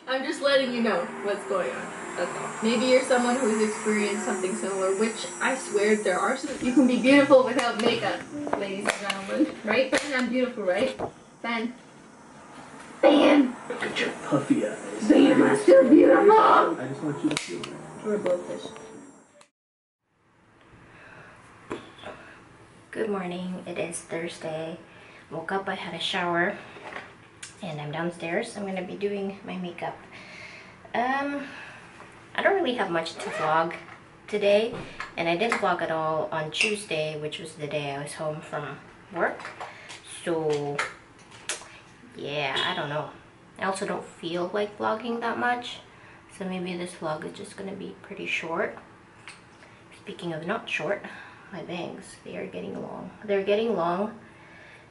I'm just letting you know what's going on. That's all. Maybe you're someone who's experienced something similar, which I swear there are some. You can be beautiful without makeup, ladies and gentlemen. Right, Ben? I'm beautiful, right? Ben? Ben! Look at your puffy eyes. Ben, I'm still beautiful! I just want you to feel that. We're blowfish. Good morning. It is Thursday. Woke up, I had a shower, and I'm downstairs. I'm gonna be doing my makeup. I don't really have much to vlog today, and I didn't vlog at all on Tuesday, which was the day I was home from work. So yeah, I don't know. I also don't feel like vlogging that much, so maybe this vlog is just gonna be pretty short. Speaking of not short, my bangs, they are getting long. They're getting long.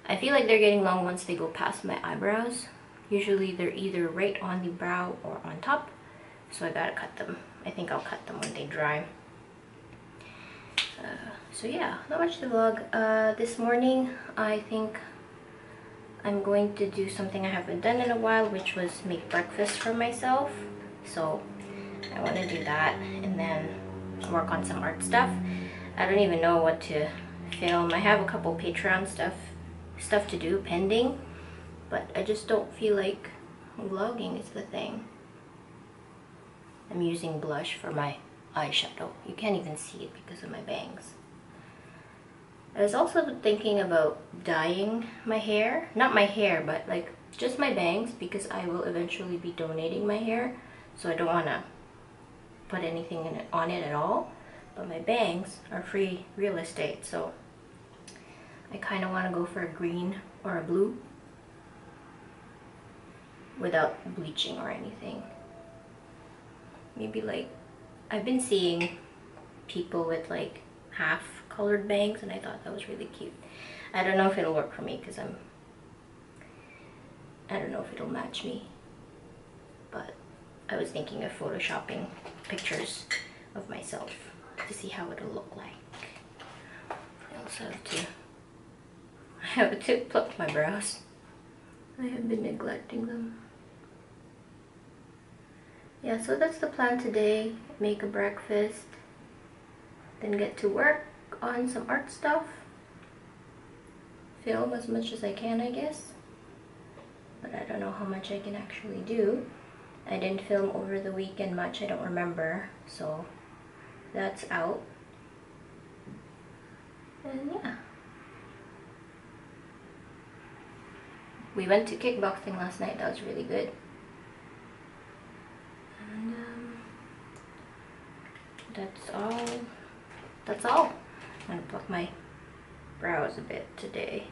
I feel like they're getting long once they go past my eyebrows. Usually they're either right on the brow or on top, so I gotta cut them. I think I'll cut them when they dry. So yeah, not much to vlog. This morning I think I'm going to do something I haven't done in a while, which was make breakfast for myself. So I want to do that and then work on some art stuff. I don't even know what to film. I have a couple Patreon stuff to do pending, but I just don't feel like vlogging is the thing. I'm using blush for my eyeshadow. You can't even see it because of my bangs. I was also thinking about dyeing my hair. Not my hair, but like just my bangs, because I will eventually be donating my hair. So I don't want to put anything on it at all. But my bangs are free real estate, so I kind of want to go for a green or a blue without bleaching or anything. Maybe like, I've been seeing people with like half colored bangs, and I thought that was really cute. I don't know if it'll work for me because I don't know if it'll match me, but I was thinking of photoshopping pictures of myself to see how it'll look like. I also have to pluck my brows. I have been neglecting them. Yeah, so that's the plan today. Make a breakfast, then get to work on some art stuff. Film as much as I can, I guess. But I don't know how much I can actually do. I didn't film over the weekend much, I don't remember. So that's out. And yeah. We went to kickboxing last night, that was really good. And that's all. I'm gonna pluck my brows a bit today,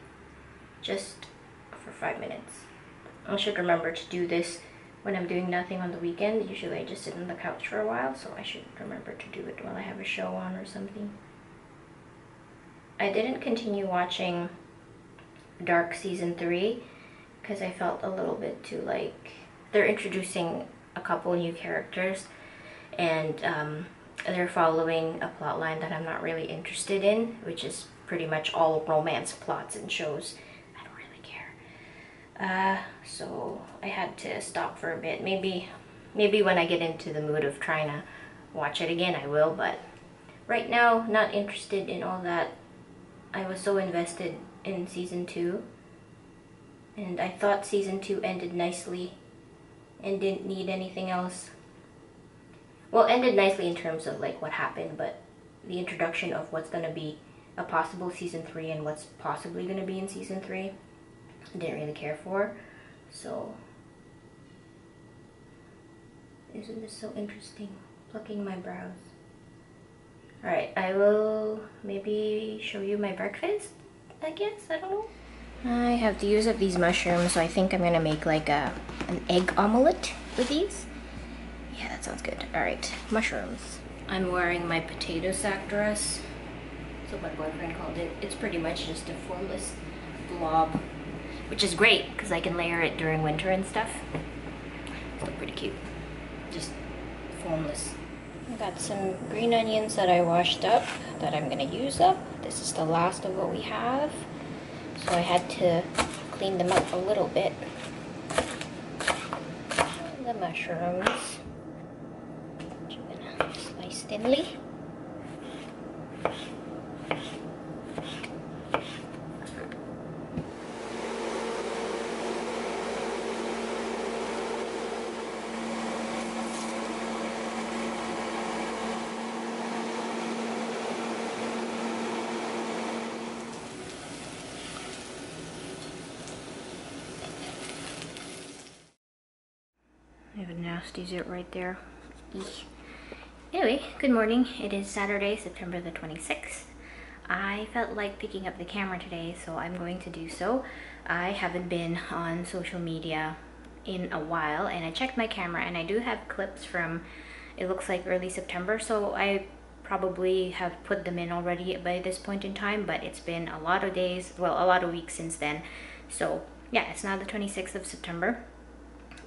just for 5 minutes. I should remember to do this when I'm doing nothing on the weekend. Usually I just sit on the couch for a while, so I should remember to do it while I have a show on or something. I didn't continue watching Dark Season 3 because I felt a little bit too like, they're introducing a couple new characters, and they're following a plot line that I'm not really interested in, which is pretty much all romance plots and shows. I don't really care. So I had to stop for a bit. Maybe when I get into the mood of trying to watch it again, I will, but right now, not interested in all that. I was so invested in Season 2, and I thought Season 2 ended nicely and didn't need anything else. Well, ended nicely in terms of like what happened, but the introduction of what's going to be a possible Season 3 and what's possibly going to be in Season 3, I didn't really care for. So, isn't this so interesting? Plucking my brows. Alright, I will maybe show you my breakfast, I guess, I don't know. I have to use up these mushrooms, so I think I'm gonna make like an egg omelette with these. Yeah, that sounds good. Alright, mushrooms. I'm wearing my potato sack dress. That's what my boyfriend called it. It's pretty much just a formless blob, which is great because I can layer it during winter and stuff. It's pretty cute. Just formless. I got some green onions that I washed up that I'm gonna use up. This is the last of what we have, so I had to clean them up a little bit. The mushrooms, which I'm gonna slice thinly. I have a nasty dessert right there. Eek. Anyway, good morning. It is Saturday, September the 26th. I felt like picking up the camera today, so I'm going to do so. I haven't been on social media in a while, and I checked my camera and I do have clips from, it looks like early September, so I probably have put them in already by this point in time, but it's been a lot of days, well, a lot of weeks since then. So yeah, it's now the 26th of September.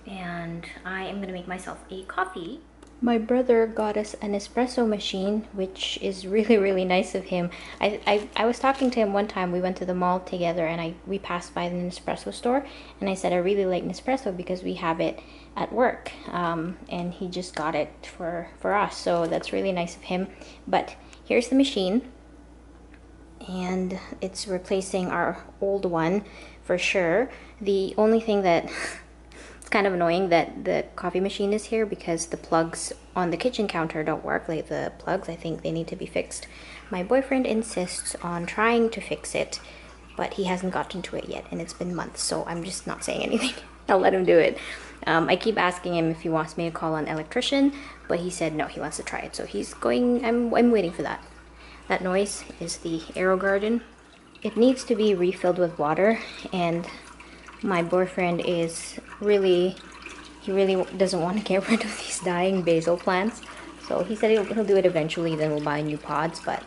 And I am gonna make myself a coffee. My brother got us an espresso machine, which is really nice of him. I was talking to him one time. We went to the mall together and we passed by the Nespresso store, and I said I really like Nespresso because we have it at work, and he just got it for us, so that's really nice of him. But here's the machine, and it's replacing our old one for sure. The only thing that kind of annoying that the coffee machine is here because the plugs on the kitchen counter don't work. Like the plugs, I think they need to be fixed. My boyfriend insists on trying to fix it, but he hasn't gotten to it yet, and it's been months, so I'm just not saying anything. I'll let him do it. I keep asking him if he wants me to call an electrician, but he said no, he wants to try it, so he's going. I'm waiting for that. That noise is the Aerogarden. It needs to be refilled with water, and my boyfriend is he really doesn't want to get rid of these dying basil plants. So he said he'll do it eventually, then we'll buy new pods, but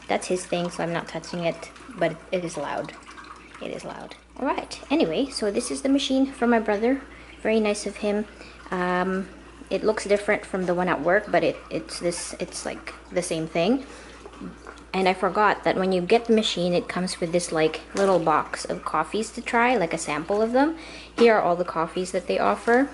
that's his thing, so I'm not touching it, but it is loud. It is loud. Alright, anyway, so this is the machine from my brother. Very nice of him. It looks different from the one at work, but it's like the same thing. And I forgot that when you get the machine, it comes with this like little box of coffees to try, like a sample of them. Here are all the coffees that they offer,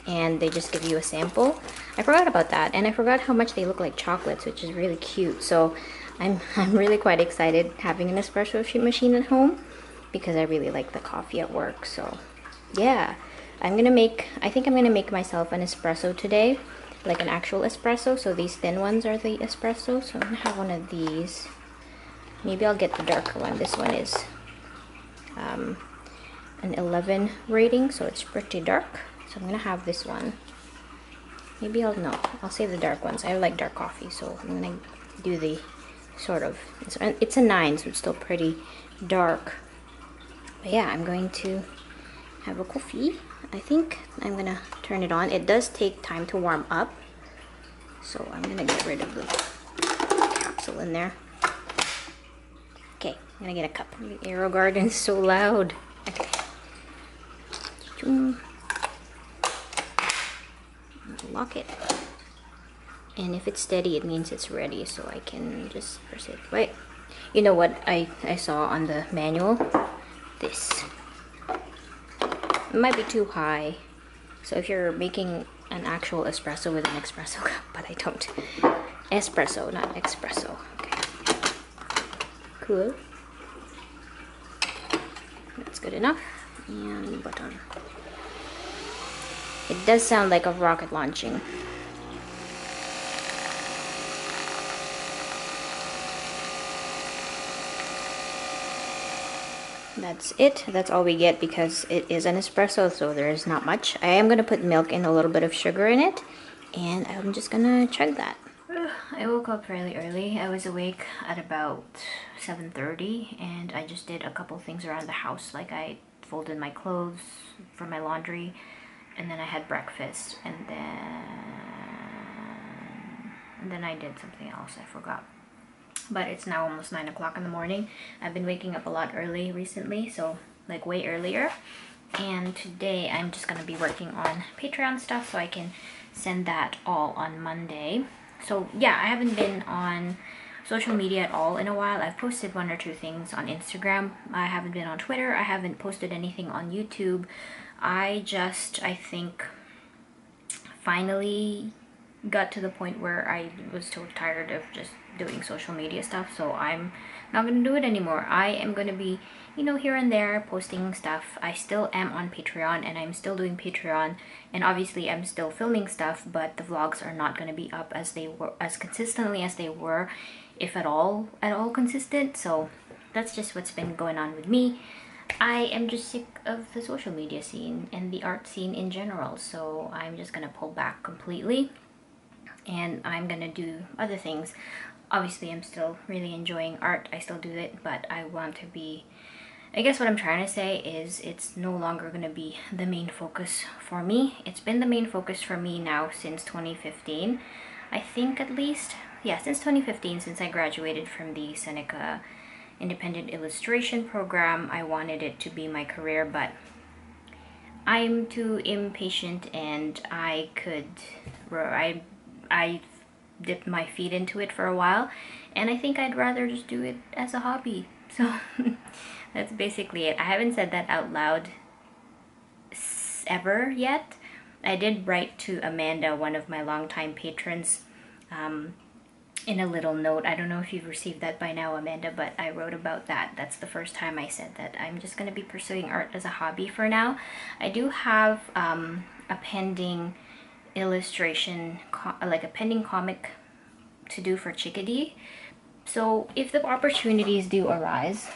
and they just give you a sample. I forgot about that, and I forgot how much they look like chocolates, which is really cute. So I'm really quite excited having an espresso machine at home because I really like the coffee at work. So yeah, I think I'm gonna make myself an espresso today, like an actual espresso. So these thin ones are the espresso, so I'm gonna have one of these. Maybe I'll get the darker one. This one is an 11 rating, so it's pretty dark, so I'm gonna have this one. Maybe I'll save the dark ones. I like dark coffee, so I'm gonna do the sort of, it's a 9, so it's still pretty dark. But yeah, I'm going to have a coffee. I think I'm gonna turn it on. It does take time to warm up, so I'm gonna get rid of the capsule in there. Okay, I'm gonna get a cup. The Aerogarden is so loud. Okay. Lock it. And if it's steady, it means it's ready, so I can just press it. Wait, you know what I saw on the manual? This. It might be too high. So if you're making an actual espresso with an espresso cup, but I don't. Espresso, not espresso. Okay. Cool. That's good enough. And button. It does sound like a rocket launching. That's it. That's all we get because it is an espresso, so there is not much. I am going to put milk and a little bit of sugar in it, and I'm just going to chug that. I woke up really early. I was awake at about 7:30, and I just did a couple things around the house. Like I folded my clothes for my laundry, and then I had breakfast, and then I did something else. I forgot. But it's now almost 9 o'clock in the morning. I've been waking up a lot early recently, so like way earlier. And today I'm just gonna be working on Patreon stuff so I can send that all on Monday. So yeah, I haven't been on social media at all in a while. I've posted 1 or 2 things on Instagram. I haven't been on Twitter. I haven't posted anything on YouTube. I think finally got to the point where I was so tired of just doing social media stuff, so I'm not gonna do it anymore. I am gonna be, you know, here and there posting stuff. I still am on Patreon, and I'm still doing Patreon, and obviously I'm still filming stuff, but the vlogs are not gonna be up as they were, as consistently as they were, if at all consistent. So that's just what's been going on with me. I am just sick of the social media scene and the art scene in general, so I'm just gonna pull back completely, and I'm gonna do other things. Obviously, I'm still really enjoying art. I still do it, but I want to be, I guess what I'm trying to say is it's no longer gonna be the main focus for me. It's been the main focus for me now since 2015. I think, at least. Yeah, since 2015, since I graduated from the Seneca Independent Illustration program. I wanted it to be my career, but I'm too impatient, and I dipped my feet into it for a while, and I think I'd rather just do it as a hobby. So that's basically it. I haven't said that out loud ever yet. I did write to Amanda, one of my longtime patrons, in a little note. I don't know if you've received that by now, Amanda, but I wrote about that. That's the first time I said that I'm just going to be pursuing art as a hobby for now. I do have a pending illustration, like a pending comic to do for Chickadee. So if the opportunities do arise,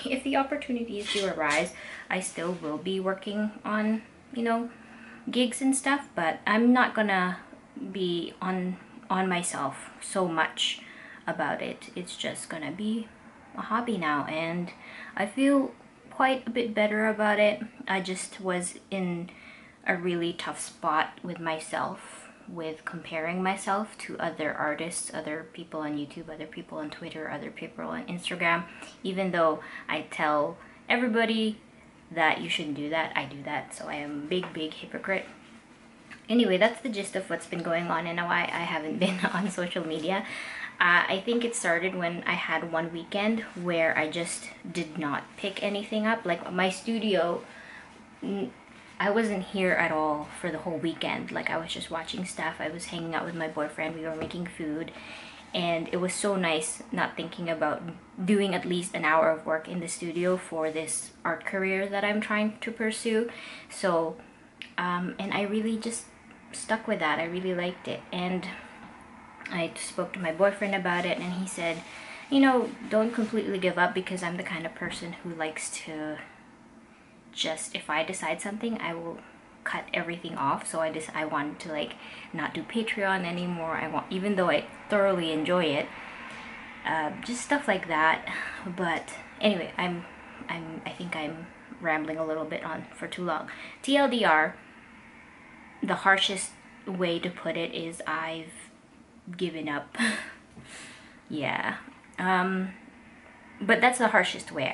if the opportunities do arise, I still will be working on, you know, gigs and stuff, but I'm not gonna be on myself so much about it. It's just gonna be a hobby now, and I feel quite a bit better about it. I just was in a really tough spot with myself, with comparing myself to other artists, other people on YouTube, other people on Twitter, other people on Instagram. Even though I tell everybody that you shouldn't do that, I do that. So I am a big hypocrite. Anyway, that's the gist of what's been going on and why I haven't been on social media. I think it started when I had one weekend where I just did not pick anything up. Like my studio, I wasn't here at all for the whole weekend. Like I was just watching stuff. I was hanging out with my boyfriend. We were making food. And it was so nice not thinking about doing at least an hour of work in the studio for this art career that I'm trying to pursue. So, and I really just stuck with that. I really liked it. And I spoke to my boyfriend about it, and he said, you know, don't completely give up, because I'm the kind of person who likes to just, if I decide something, I will cut everything off. So I wanted to like not do Patreon anymore. Even though I thoroughly enjoy it, just stuff like that. But anyway, I think I'm rambling a little bit on for too long. TLDR, the harshest way to put it is I've given up. Yeah. But that's the harshest way.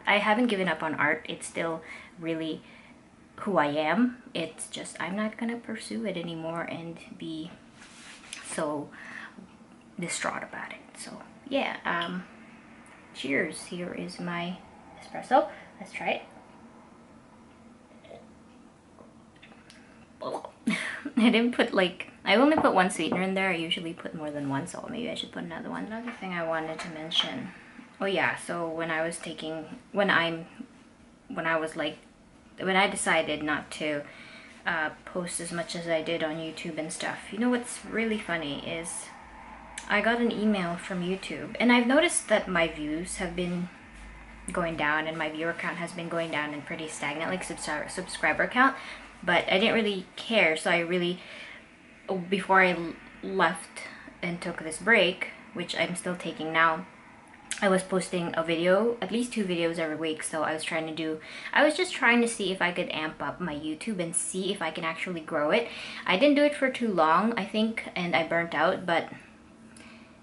I haven't given up on art. It's still really who I am. It's just I'm not gonna pursue it anymore and be so distraught about it. So yeah, cheers. Here is my espresso. Let's try it. I only put one sweetener in there. I usually put more than one, so maybe I should put another one. Another thing I wanted to mention. Oh yeah, so when I decided not to post as much as I did on YouTube and stuff, you know what's really funny is I got an email from YouTube, and I've noticed that my views have been going down and my viewer count has been going down and pretty stagnant, like subscriber count, but I didn't really care. So before I left and took this break, which I'm still taking now, I was posting a video, at least 2 videos every week. So I was just trying to see if I could amp up my YouTube and see if I can actually grow it. I didn't do it for too long, I think, and I burnt out, but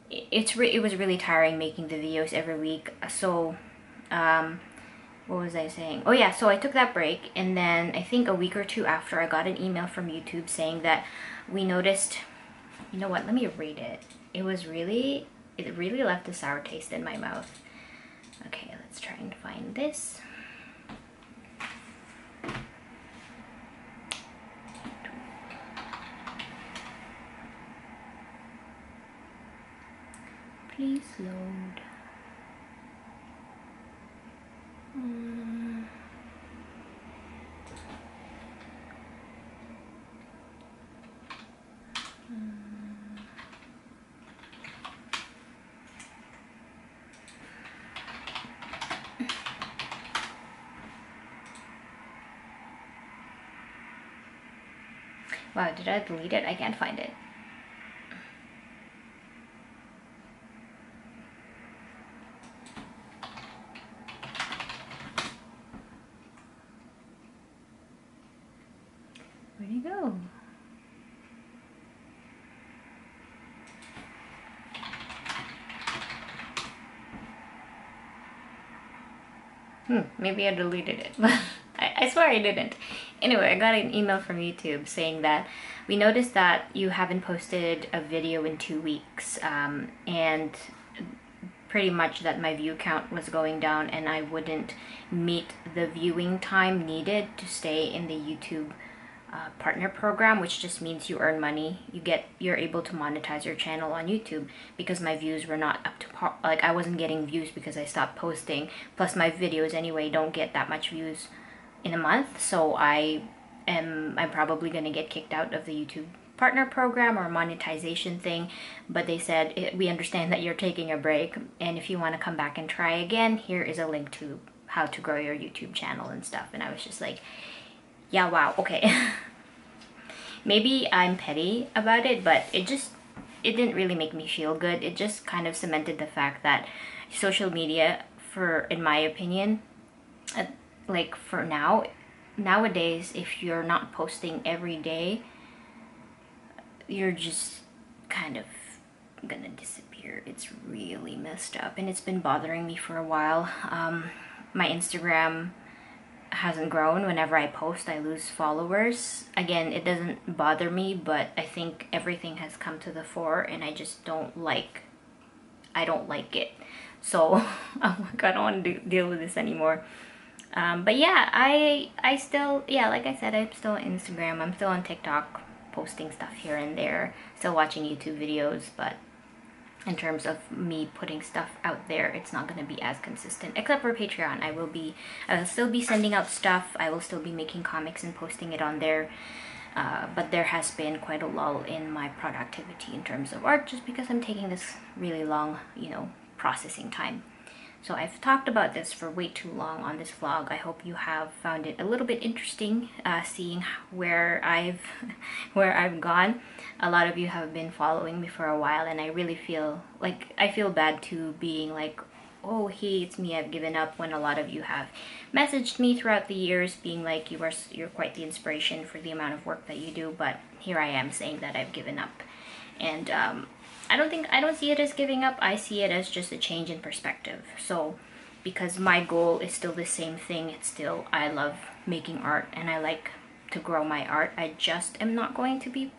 it was really tiring making the videos every week. So what was I saying? Oh yeah, so I took that break, and then I think a week or 2 after, I got an email from YouTube saying that we noticed, you know what, let me read it. It really left a sour taste in my mouth. Okay, let's try and find this. Please load. Wow, did I delete it? I can't find it. Where'd he go? Maybe I deleted it, but I swear I didn't. Anyway, I got an email from YouTube saying that we noticed that you haven't posted a video in 2 weeks, and pretty much that my view count was going down and I wouldn't meet the viewing time needed to stay in the YouTube partner program, which just means you earn money. You're able to monetize your channel on YouTube, because my views were not up to par. Like, I wasn't getting views because I stopped posting. Plus, my videos anyway don't get that much views in a month, so I'm probably gonna get kicked out of the YouTube partner program or monetization thing. But they said, we understand that you're taking a break, and if you want to come back and try again, here is a link to how to grow your YouTube channel and stuff. And I was just like, yeah, wow, okay. Maybe I'm petty about it, but it didn't really make me feel good. It just kind of cemented the fact that social media, in my opinion, like for nowadays, if you're not posting every day, you're just kind of gonna disappear. It's really messed up, and it's been bothering me for a while. My Instagram hasn't grown. Whenever I post, I lose followers. Again, it doesn't bother me, but I think everything has come to the fore, and I just don't like it. So I'm like, I don't want to deal with this anymore. But yeah, I still, yeah, like I said, I'm still on Instagram, I'm still on TikTok, posting stuff here and there, still watching YouTube videos, but in terms of me putting stuff out there, it's not going to be as consistent, except for Patreon. I will still be sending out stuff, I will still be making comics and posting it on there, but there has been quite a lull in my productivity in terms of art, just because I'm taking this really long, processing time. So I've talked about this for way too long on this vlog. I hope you have found it a little bit interesting, seeing where I've gone. A lot of you have been following me for a while, and I really feel like, I feel bad to being like, oh hey, it's me, I've given up, when a lot of you have messaged me throughout the years being like, you're quite the inspiration for the amount of work that you do. But here I am saying that I've given up, and I don't see it as giving up. I see it as just a change in perspective. So, because my goal is still the same thing, it's still, I love making art and I like to grow my art. I just am not going to be,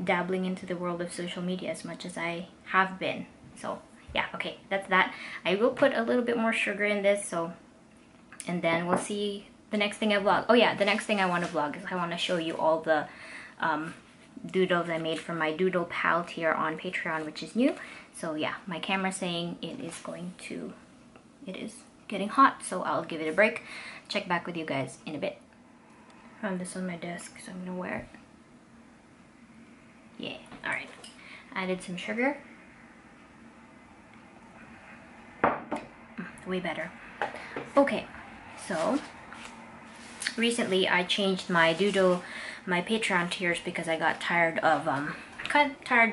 dabbling into the world of social media as much as I have been. So yeah, okay, that's that. I will put a little bit more sugar in this, and then we'll see the next thing I vlog. Oh yeah, the next thing I want to vlog is I want to show you all the doodles I made from my Doodle Pal tier on Patreon, which is new. So yeah, my camera's saying it is getting hot, so I'll give it a break. Check back with you guys in a bit. Found this on my desk, so I'm gonna wear it. Yeah, alright. Added some sugar. Way better. Okay, so recently I changed my Patreon tiers because I got tired of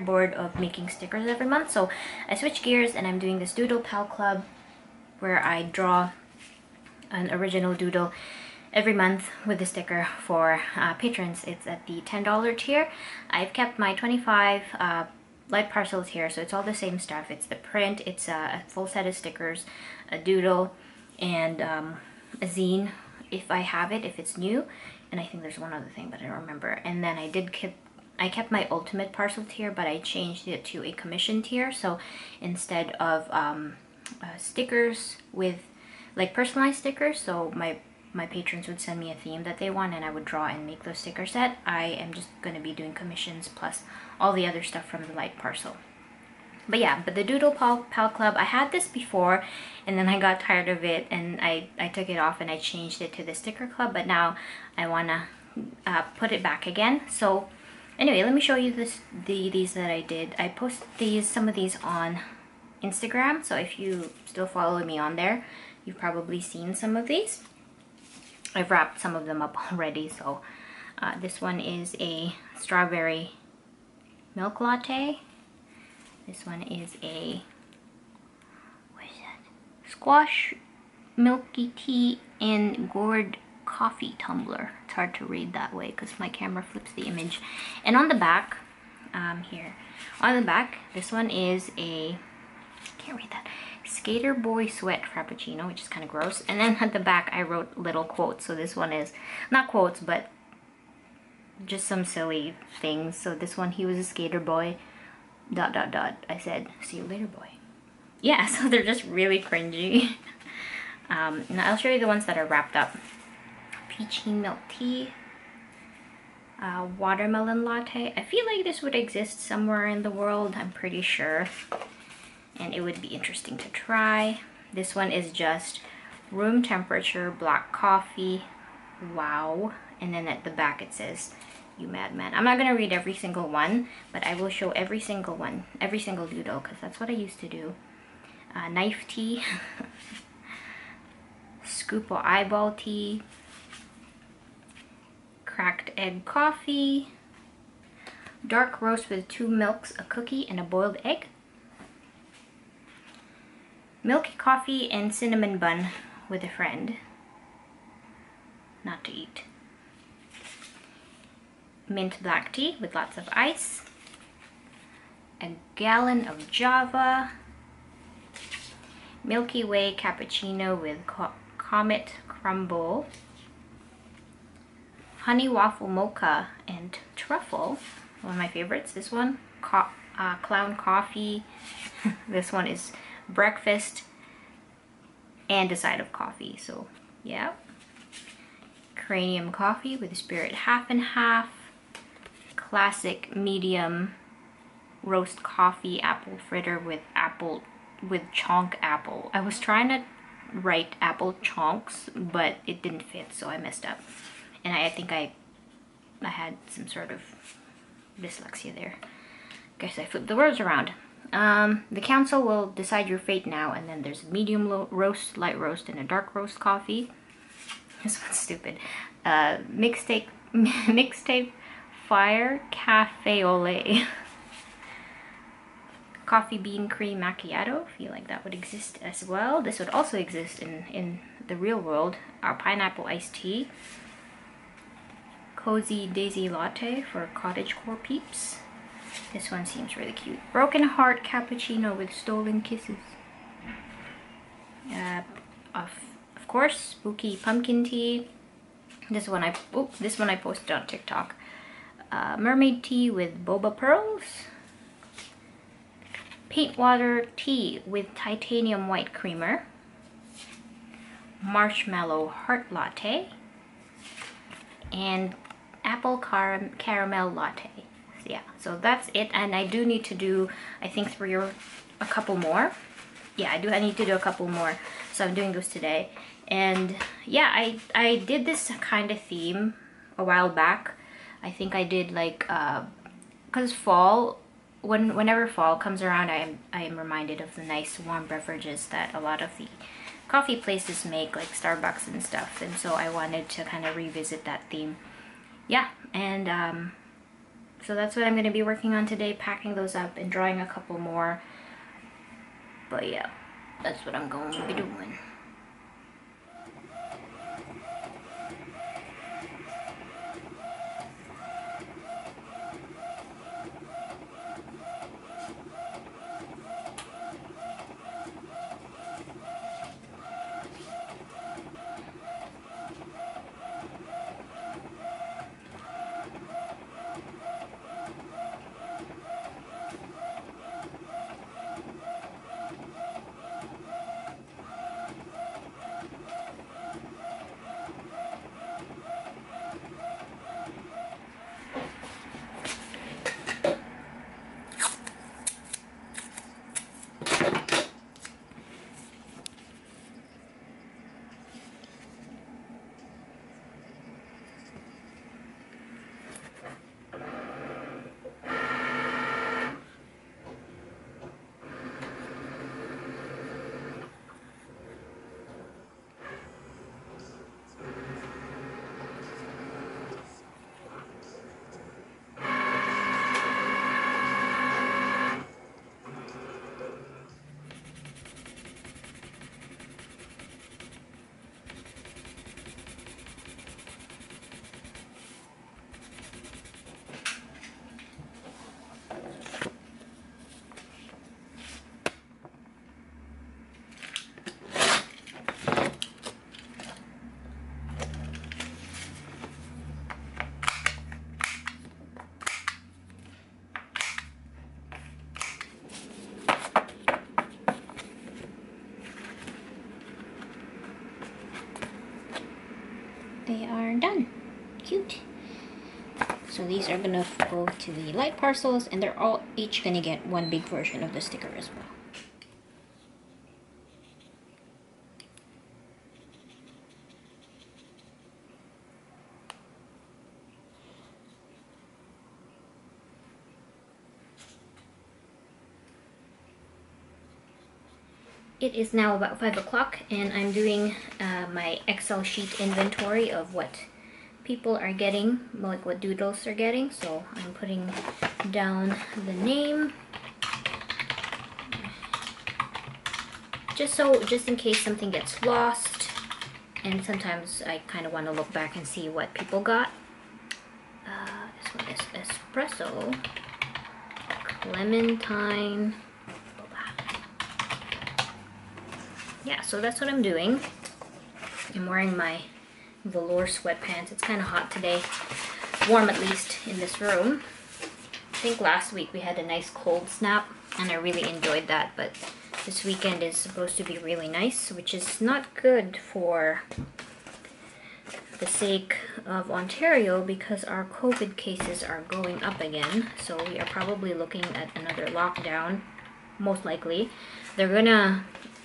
bored of making stickers every month. So I switched gears and I'm doing this Doodle Pal Club, where I draw an original doodle every month with a sticker for patrons. It's at the $10 tier. I've kept my 25 light parcels here, so it's all the same stuff. It's the print, it's a full set of stickers, a doodle, and a zine if I have it, if it's new. And I think there's one other thing, but I don't remember. And then I kept my ultimate parcel tier, but I changed it to a commission tier. So instead of stickers with, like, personalized stickers, so my patrons would send me a theme that they want and I would draw and make those sticker set, I am just going to be doing commissions plus all the other stuff from the light parcel. But yeah, but the Pal Club, I had this before and then I got tired of it and I took it off and I changed it to the Sticker Club, but now I wanna put it back again. So anyway, let me show you these that I did. I posted some of these on Instagram, so if you still follow me on there, you've probably seen some of these. I've wrapped some of them up already. So this one is a strawberry milk latte. This one is a, what is that? Squash milky tea and gourd coffee tumbler. It's hard to read that way because my camera flips the image. And on the back, here, on the back, this one is a, can't read that, Skater Boy Sweat Frappuccino, which is kind of gross. And then at the back, I wrote little quotes. So this one is, not quotes, but just some silly things. So this one, he was a skater boy, ... I said, see you later, boy. Yeah, so they're just really cringy. Now I'll show you the ones that are wrapped up. Peachy milk tea, watermelon latte. I feel like this would exist somewhere in the world, I'm pretty sure, and it would be interesting to try. This one is just room temperature black coffee. Wow. And then at the back it says, you madman. I'm not gonna read every single one, but I will show every single one, every single doodle, because that's what I used to do. Knife tea, scoop of eyeball tea, cracked egg coffee, dark roast with 2 milks, a cookie, and a boiled egg, milky coffee and cinnamon bun with a friend, not to eat, mint black tea with lots of ice, a gallon of Java, Milky Way cappuccino with Comet crumble, honey waffle mocha and truffle, one of my favorites. This one, clown coffee. This one is breakfast and a side of coffee, so yeah. Cranium coffee with Spirit half and half, classic medium roast coffee apple fritter with chonk apple. I was trying to write apple chonks, but it didn't fit, so I messed up. And I think I had some sort of dyslexia there. Guess I flipped the words around. The council will decide your fate now, and then there's a medium roast, light roast, and a dark roast coffee. This one's stupid. Mixtape Fire Cafe Ole. Coffee bean cream macchiato. Feel like that would exist as well. This would also exist in the real world. Our pineapple iced tea. Cozy Daisy Latte for cottagecore peeps. This one seems really cute. Broken Heart Cappuccino with Stolen Kisses. Of course, Spooky Pumpkin Tea. This one I posted on TikTok. Mermaid Tea with Boba Pearls. Paint Water Tea with Titanium White Creamer. Marshmallow Heart Latte. And Apple Caramel Latte. So yeah, so that's it. And I do need to do, I think, 3 or a couple more. Yeah, I need to do a couple more. So I'm doing those today. And yeah, I did this kind of theme a while back. I think I did like, because fall, whenever fall comes around, I am reminded of the nice warm beverages that a lot of the coffee places make, like Starbucks and stuff. And so I wanted to kind of revisit that theme. Yeah, and so that's what I'm going to be working on today, packing those up and drawing a couple more. But yeah, that's what I'm going to be doing. done. Cute. So these are gonna go to the light parcels, and they're all each gonna get one big version of the sticker as well. It is now about 5 o'clock, and I'm doing my Excel sheet inventory of what people are getting, like what doodles are getting. So I'm putting down the name, just in case something gets lost, and sometimes I kind of want to look back and see what people got. This one is espresso, clementine. Yeah, so that's what I'm doing. I'm wearing my velour sweatpants. It's kind of hot today. Warm, at least, in this room. I think last week we had a nice cold snap, and I really enjoyed that, but this weekend is supposed to be really nice, which is not good for the sake of Ontario, because our COVID cases are going up again. So we are probably looking at another lockdown, most likely.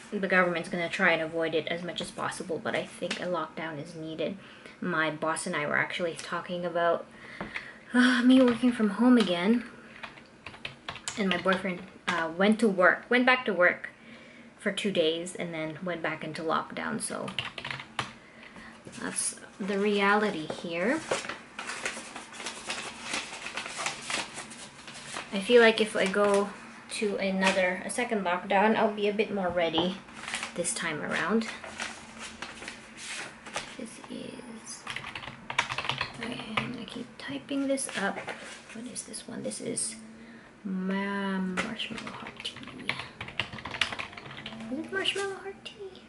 The government's gonna try and avoid it as much as possible, but I think a lockdown is needed. My boss and I were actually talking about me working from home again, and my boyfriend went back to work for 2 days, and then went back into lockdown. So that's the reality here. I feel like if I go to a second lockdown, I'll be a bit more ready this time around. This is, I'm gonna keep typing this up. What is this one? This is marshmallow heart tea. Is it marshmallow heart tea?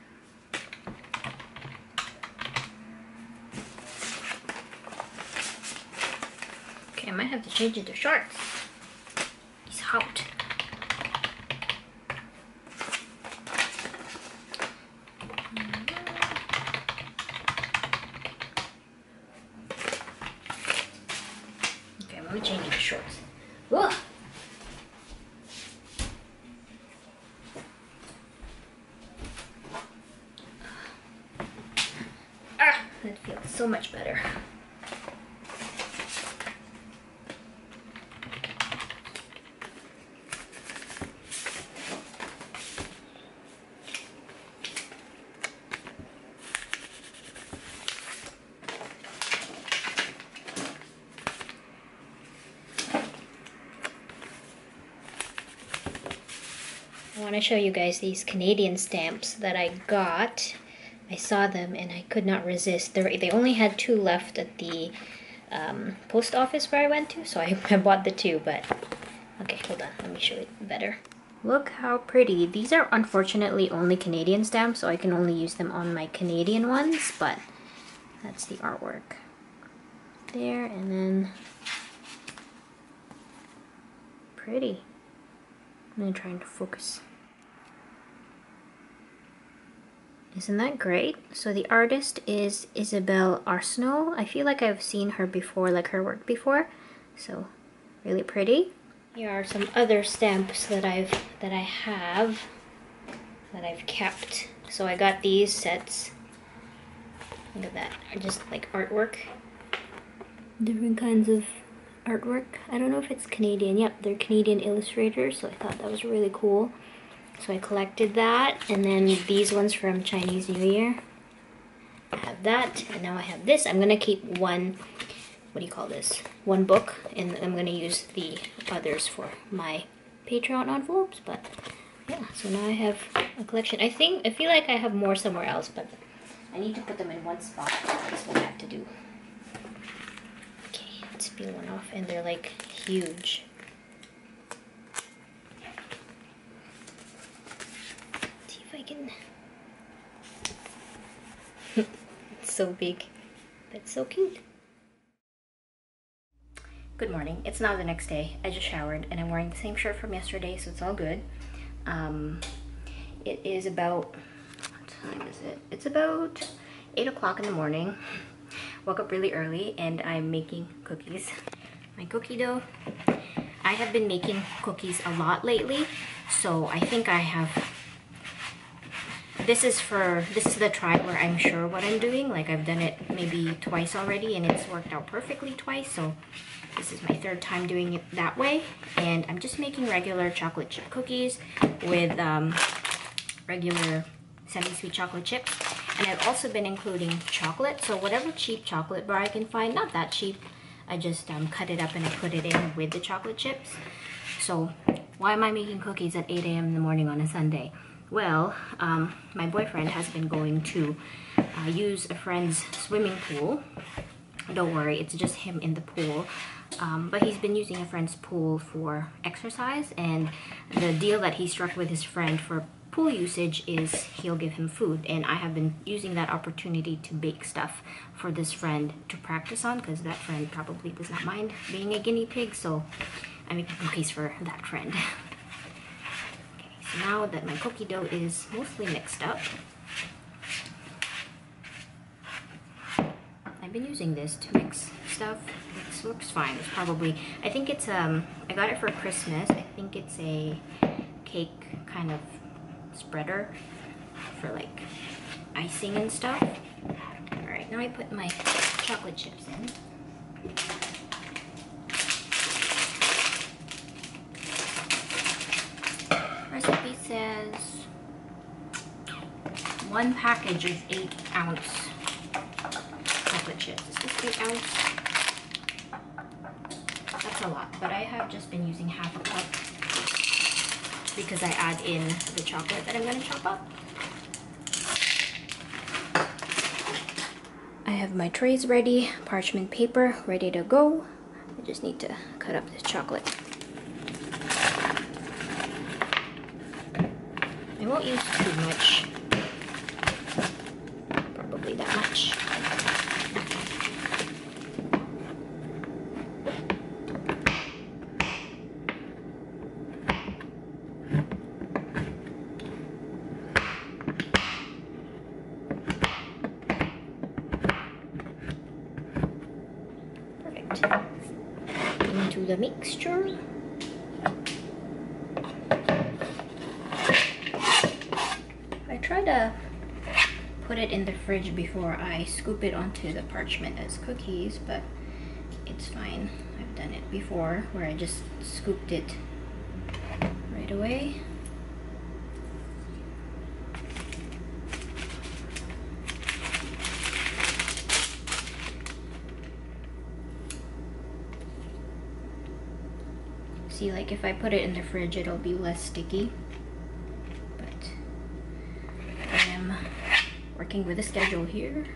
Okay, I might have to change it to shorts. It's hot. Let me change it to shorts. Whoa! That feels so much better. I want to show you guys these Canadian stamps that I got. I saw them and I could not resist. They only had 2 left at the post office where I went to, so I bought the 2, but okay, hold on, let me show it better. Look how pretty. These are unfortunately only Canadian stamps, so I can only use them on my Canadian ones, but that's the artwork there, and then pretty. I'm trying to focus. Isn't that great? So the artist is Isabelle Arsenault. I feel like I've seen her before, like her work before. So really pretty. Here are some other stamps that I've kept. So I got these sets. Look at that. Just like artwork. Different kinds of artwork. I don't know if it's Canadian. Yep, they're Canadian illustrators, so I thought that was really cool. So I collected that, and then these ones from Chinese New Year. I have that, and now I have this. I'm gonna keep one, what do you call this? One book, and I'm gonna use the others for my Patreon envelopes, but yeah, so now I have a collection. I feel like I have more somewhere else, but I need to put them in one spot. That's what I have to do. Okay, let's peel one off, and they're like huge. It's so big, but so cute. Good morning. It's now the next day. I just showered and I'm wearing the same shirt from yesterday, so it's all good. It is about, what time is it? It's about 8 o'clock in the morning. woke up really early and I'm making cookies. My cookie dough. I have been making cookies a lot lately, so I think I have... This is the try where I'm sure what I'm doing. Like, I've done it maybe twice already and it's worked out perfectly twice, so this is my third time doing it that way. And I'm just making regular chocolate chip cookies with regular semi-sweet chocolate chips. And I've also been including chocolate, so whatever cheap chocolate bar I can find, not that cheap, I just cut it up and I put it in with the chocolate chips. So why am I making cookies at 8 a.m. in the morning on a Sunday? Well, my boyfriend has been going to use a friend's swimming pool. Don't worry, it's just him in the pool. But he's been using a friend's pool for exercise, and the deal that he struck with his friend for pool usage is he'll give him food. And I have been using that opportunity to bake stuff for this friend to practice on, because that friend probably does not mind being a guinea pig, so I'm making cookies for that friend. So now that my cookie dough is mostly mixed up, I've been using this to mix stuff. This works fine. It's probably, I think it's, I got it for Christmas. I think it's a cake kind of spreader for like icing and stuff. Alright, now I put my chocolate chips in. Recipe says 1 package is 8-ounce chocolate chips. Is this 8 ounce? That's a lot, but I have just been using half a cup because I add in the chocolate that I'm going to chop up. I have my trays ready, parchment paper ready to go. I just need to cut up this chocolate. I won't use too much, probably that much. Perfect. Into the mixture. Try to put it in the fridge before I scoop it onto the parchment as cookies, but it's fine. I've done it before where I just scooped it right away. See, like if I put it in the fridge, it'll be less sticky. Working with a schedule here.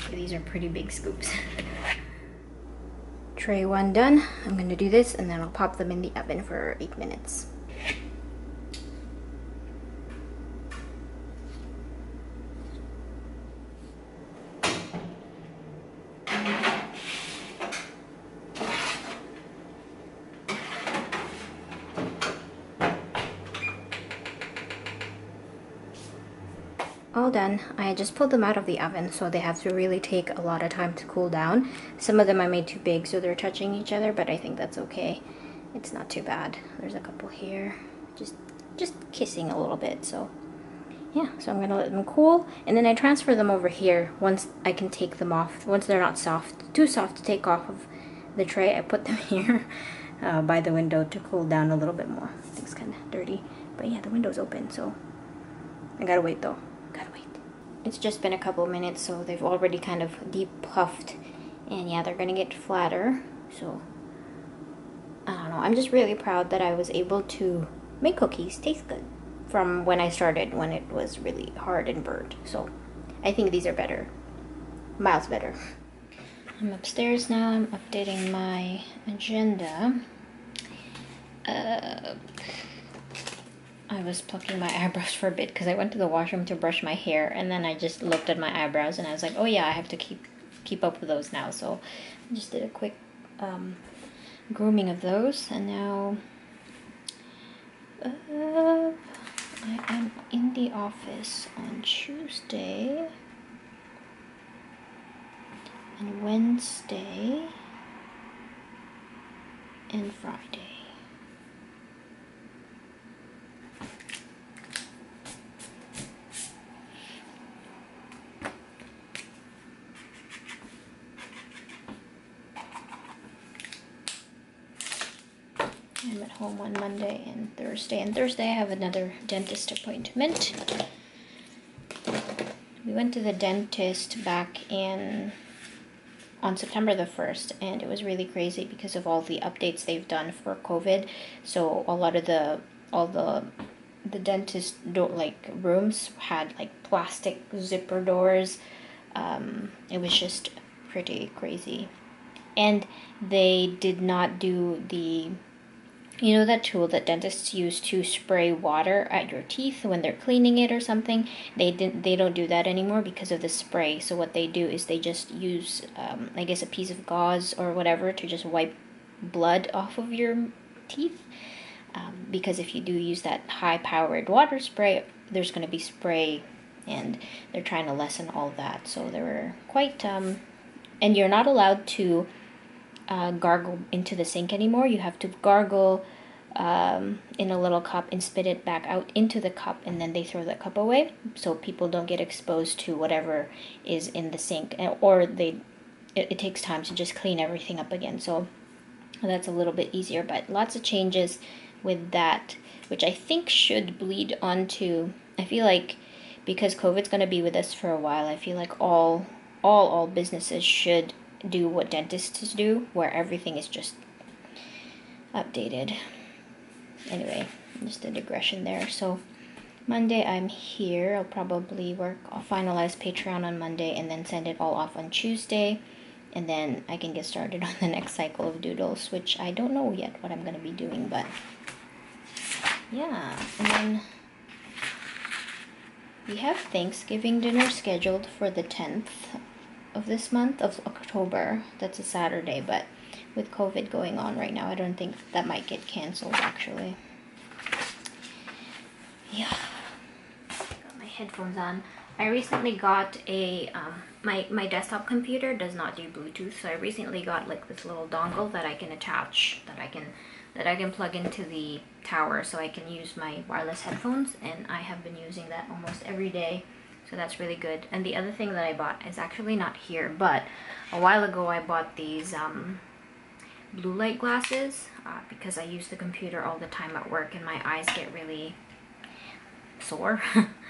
These are pretty big scoops. Tray 1 done. I'm going to do this and then I'll pop them in the oven for 8 minutes. All done. I just pulled them out of the oven, so they have to really take a lot of time to cool down. Some of them I made too big, so they're touching each other, but I think that's okay. It's not too bad. There's a couple here, just kissing a little bit. So yeah, so I'm gonna let them cool, and then I transfer them over here once I can take them off. Once they're not too soft to take off of the tray, I put them here by the window to cool down a little bit more. It's kind of dirty, but yeah, the window's open, so I gotta wait though. Gotta wait. It's just been a couple of minutes, so they've already kind of deep puffed, and yeah, they're gonna get flatter. So I don't know, I'm just really proud that I was able to make cookies taste good from when I started, when it was really hard and burnt. So I think these are better, miles better. I'm upstairs now. I'm updating my agenda. I was plucking my eyebrows for a bit because I went to the washroom to brush my hair, and then I just looked at my eyebrows and I was like, oh yeah, I have to keep up with those now. So I just did a quick grooming of those, and now I am in the office on Tuesday and Wednesday and Friday. I'm at home on Monday and Thursday. And Thursday I have another dentist appointment. We went to the dentist back on September the 1st, and it was really crazy because of all the updates they've done for COVID. So a lot of all the dentist rooms had like plastic zipper doors. It was just pretty crazy. And they did not do that tool that dentists use to spray water at your teeth when they're cleaning it or something. They don't do that anymore because of the spray. So what they do is they just use, I guess, a piece of gauze or whatever to just wipe blood off of your teeth. Because if you do use that high-powered water spray, there's going to be spray, and they're trying to lessen all that. So they were quite, and you're not allowed to gargle into the sink anymore. You have to gargle in a little cup and spit it back out into the cup, and then they throw the cup away so people don't get exposed to whatever is in the sink, or it takes time to just clean everything up again. So that's a little bit easier, but lots of changes with that, which I think should bleed onto, I feel like because COVID's going to be with us for a while, I feel like all businesses should do what dentists do, where everything is just updated. Anyway, just a digression there. So Monday I'm here. I'll finalize Patreon on Monday and then send it all off on Tuesday, and then I can get started on the next cycle of doodles, which I don't know yet what I'm going to be doing, but yeah. And then we have Thanksgiving dinner scheduled for the 10th of this month of October. That's a Saturday, but with COVID going on right now, I don't think that might get canceled actually. Yeah. Got my headphones on. I recently got a my desktop computer does not do Bluetooth, so I recently got like this little dongle that I can attach, that I can plug into the tower so I can use my wireless headphones, and I have been using that almost every day. So that's really good. And the other thing that I bought is actually not here, but a while ago I bought these blue light glasses because I use the computer all the time at work and my eyes get really sore.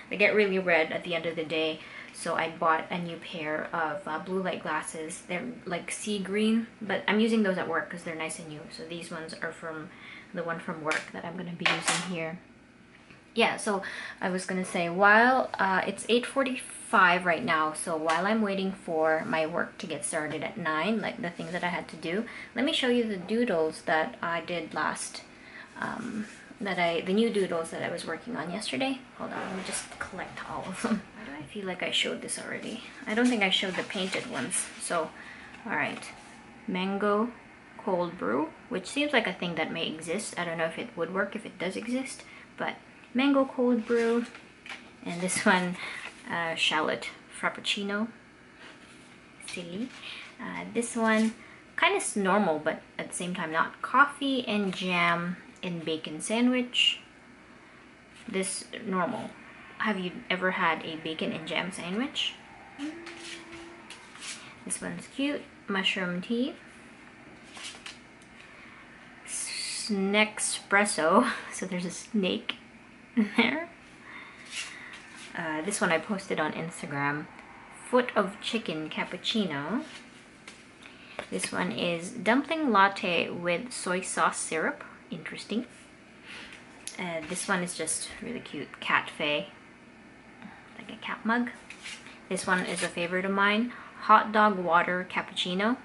They get really red at the end of the day. So I bought a new pair of blue light glasses. They're like sea green, but I'm using those at work because they're nice and new. So these ones are from the one from work that I'm going to be using here. Yeah, so I was gonna say, while it's 8:45 right now, so while I'm waiting for my work to get started at 9, like the things that I had to do, let me show you the doodles that I did last, the new doodles that I was working on yesterday. Hold on, let me just collect all of them. Why do I feel like I showed this already? I don't think I showed the painted ones. So, alright, mango cold brew, which seems like a thing that may exist. I don't know if it would work if it does exist, but mango cold brew. And this one, shallot frappuccino. Silly. This one, kind of normal, but at the same time not. Coffee and jam and bacon sandwich. This normal. Have you ever had a bacon and jam sandwich? This one's cute. Mushroom tea. Snexpresso. So there's a snake there. This one I posted on Instagram. Foot of chicken cappuccino. This one is dumpling latte with soy sauce syrup. Interesting. This one is just really cute. Cat Faye. Like a cat mug. This one is a favorite of mine. Hot dog water cappuccino.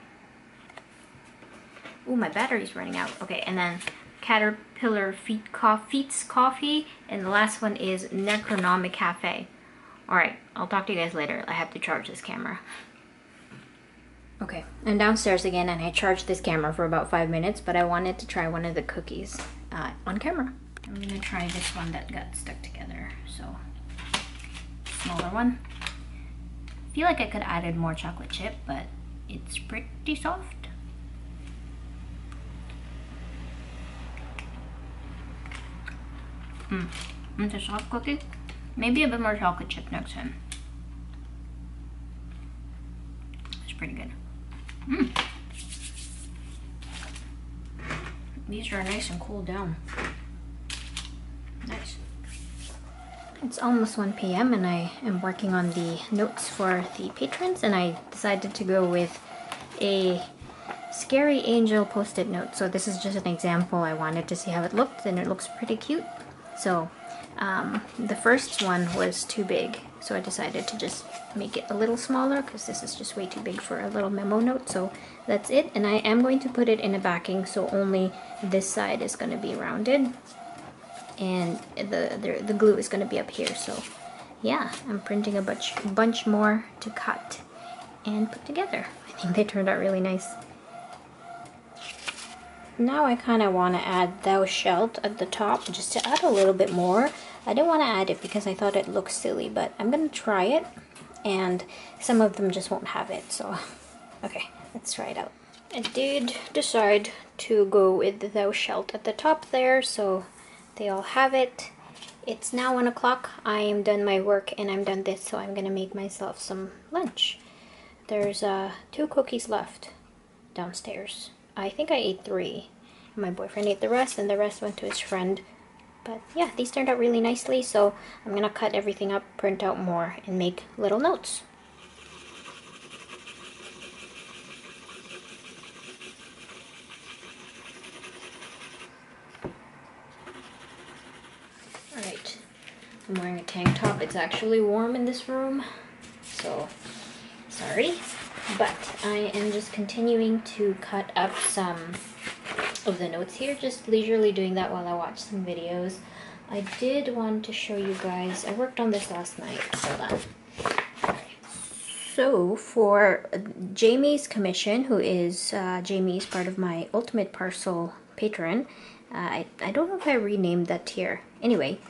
Ooh, my battery's running out. Okay, and then Caterpillar Feats Coffee, and the last one is Necronomic Cafe. Alright, I'll talk to you guys later. I have to charge this camera. Okay, I'm downstairs again and I charged this camera for about 5 minutes, but I wanted to try one of the cookies on camera. I'm gonna try this one that got stuck together, so smaller one. I feel like I could have added more chocolate chip, but it's pretty soft. It's a soft cookie. Maybe a bit more chocolate chip next time. It's pretty good. These are nice and cooled down. Nice. It's almost 1 p.m. and I am working on the notes for the patrons, and I decided to go with a Scary Angel post-it note. So this is just an example. I wanted to see how it looked, and it looks pretty cute. So the first one was too big, so I decided to just make it a little smaller because this is just way too big for a little memo note. So that's it, and I am going to put it in a backing, so only this side is going to be rounded and the glue is going to be up here. So yeah, I'm printing a bunch more to cut and put together. I think they turned out really nice. Now I kind of want to add thou shalt at the top, just to add a little bit more. I didn't want to add it because I thought it looked silly, but I'm going to try it, and some of them just won't have it, so okay, let's try it out. I did decide to go with the thou shalt at the top there, so they all have it. It's now 1 o'clock. I am done my work and I'm done this, so I'm going to make myself some lunch. There's 2 cookies left downstairs. I think I ate 3. My boyfriend ate the rest, and the rest went to his friend. But yeah, these turned out really nicely, so I'm gonna cut everything up, print out more, and make little notes. Alright, I'm wearing a tank top. It's actually warm in this room, so sorry. But I am just continuing to cut up some of the notes here, just leisurely doing that while I watch some videos. I did want to show you guys, I worked on this last night. Hold on. So for Jamie's commission, who is Jamie's part of my Ultimate Parcel patron, I don't know if I renamed that tier. Anyway,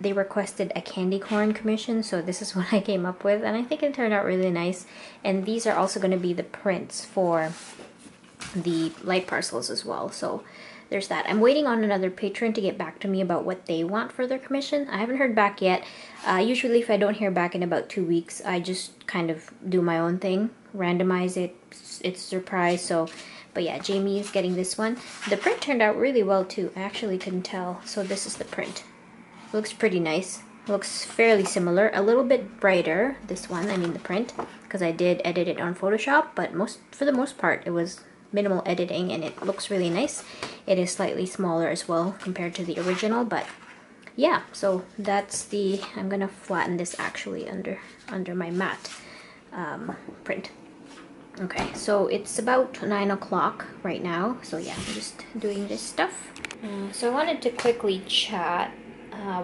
they requested a candy corn commission, so this is what I came up with, and I think it turned out really nice. And these are also going to be the prints for the light parcels as well, so there's that. I'm waiting on another patron to get back to me about what they want for their commission. I haven't heard back yet. Usually if I don't hear back in about 2 weeks, I just kind of do my own thing, randomize it, it's a surprise. So but yeah, Jamie is getting this one. The print turned out really well too. I actually couldn't tell. So this is the print. It looks pretty nice. It looks fairly similar, a little bit brighter, this one, I mean the print, because I did edit it on Photoshop, but for the most part it was minimal editing, and it looks really nice. It is slightly smaller as well compared to the original, but yeah, so that's the, I'm gonna flatten this actually under my matte print. Okay, so it's about 9 o'clock right now, so yeah, I'm just doing this stuff. So I wanted to quickly chat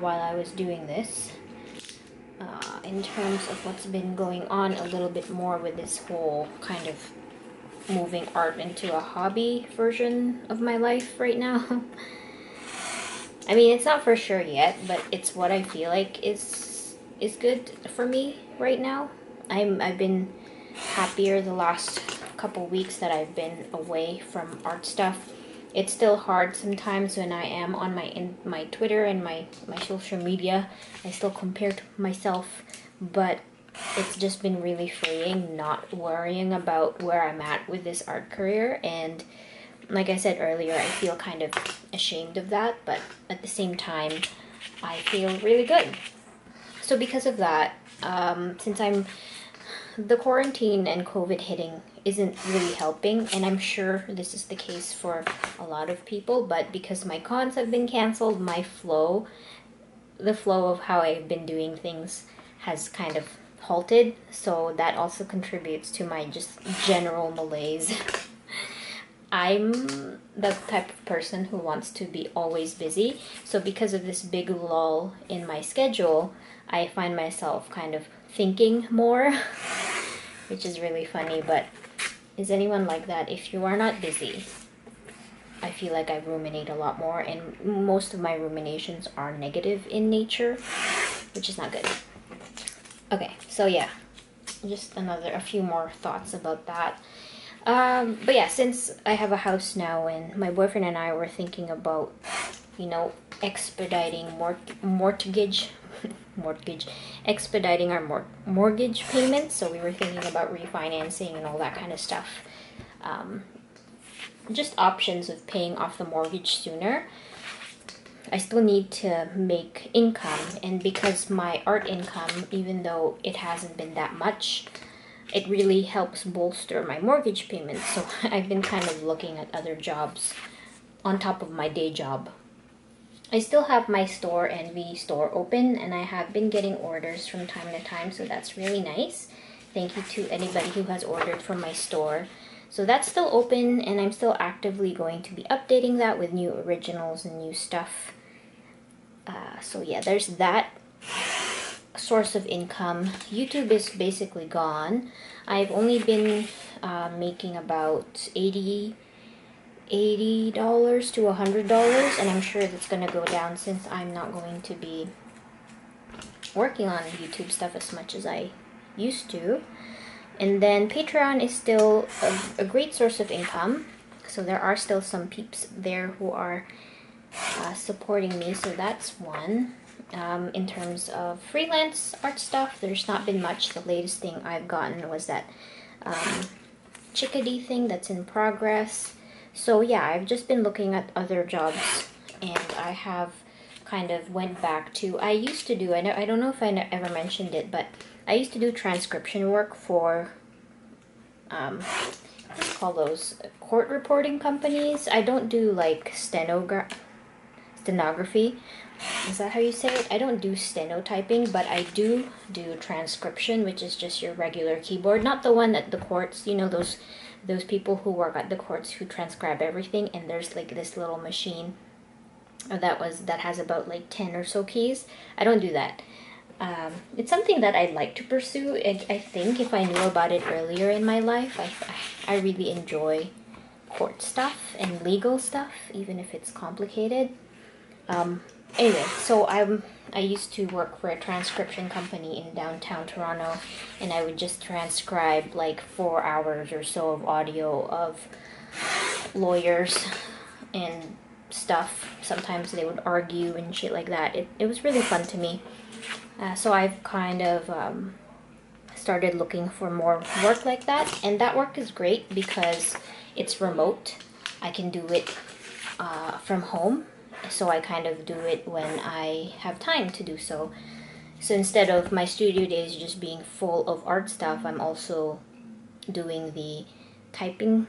while I was doing this in terms of what's been going on a little bit more with this whole kind of moving art into a hobby version of my life right now. I mean, it's not for sure yet, but it's what I feel like is good for me right now. I've been happier the last couple weeks that I've been away from art stuff. It's still hard sometimes when I am on my Twitter and my social media. I still compare to myself, but it's just been really freeing not worrying about where I'm at with this art career. And like I said earlier, I feel kind of ashamed of that, but at the same time, I feel really good. So because of that, since the quarantine and COVID hitting isn't really helping, and I'm sure this is the case for a lot of people, but because my cons have been canceled, the flow of how I've been doing things has kind of halted, so that also contributes to my just general malaise. I'm the type of person who wants to be always busy. So because of this big lull in my schedule, I find myself kind of thinking more, which is really funny. But is anyone like that? If you are not busy, I feel like I ruminate a lot more, and most of my ruminations are negative in nature, which is not good. Okay, so yeah, just a few more thoughts about that. But yeah, since I have a house now, and my boyfriend and I were thinking about, expediting expediting our mortgage payments. So we were thinking about refinancing and all that kind of stuff. Just options of paying off the mortgage sooner. I still need to make income, and because my art income, even though it hasn't been that much, it really helps bolster my mortgage payments. So I've been kind of looking at other jobs on top of my day job. I still have my store, Envy store, open, and I have been getting orders from time to time, so that's really nice. Thank you to anybody who has ordered from my store. So that's still open, and I'm still actively going to be updating that with new originals and new stuff. So yeah, there's that source of income. YouTube is basically gone. I've only been making about $80 to $100, and I'm sure that's gonna go down since I'm not going to be working on YouTube stuff as much as I used to. And then Patreon is still a great source of income, so there are still some peeps there who are supporting me, so that's one. In terms of freelance art stuff, there's not been much. The latest thing I've gotten was that chickadee thing that's in progress. So yeah, I've just been looking at other jobs, and I have kind of went back to, I used to do, I don't know if I ever mentioned it, but I used to do transcription work for, what do you call those, court reporting companies. I don't do like stenography. Is that how you say it? I don't do stenotyping, but I do transcription, which is just your regular keyboard, not the one at the courts, those people who work at the courts who transcribe everything, and there's like this little machine that has about like 10 or so keys. I don't do that. It's something that I'd like to pursue. I think if I knew about it earlier in my life, I really enjoy court stuff and legal stuff, even if it's complicated. Anyway, so I used to work for a transcription company in downtown Toronto, and I would just transcribe like 4 hours or so of audio of lawyers and stuff. Sometimes they would argue and shit like that. It was really fun to me. So I've kind of started looking for more work like that, and that work is great because it's remote. I can do it from home, so I kind of do it when I have time to do so. So instead of my studio days just being full of art stuff, I'm also doing the typing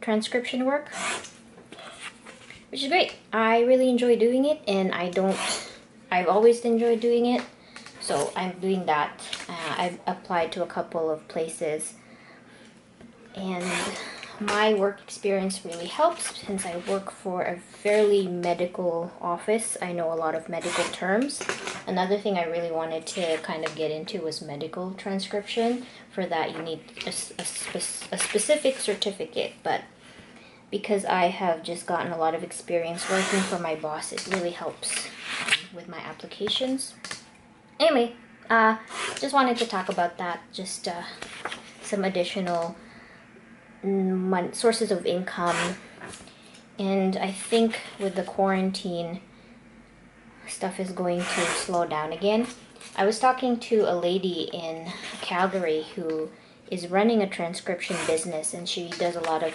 transcription work, which is great. I really enjoy doing it, and I've always enjoyed doing it. So I'm doing that. I've applied to a couple of places, and my work experience really helps since I work for a fairly medical office. I know a lot of medical terms. Another thing I really wanted to kind of get into was medical transcription. For that you need a specific certificate, but because I have just gotten a lot of experience working for my boss, it really helps with my applications. Anyway, just wanted to talk about that, just some additional sources of income. And I think with the quarantine, stuff is going to slow down again. I was talking to a lady in Calgary who is running a transcription business, and she does a lot of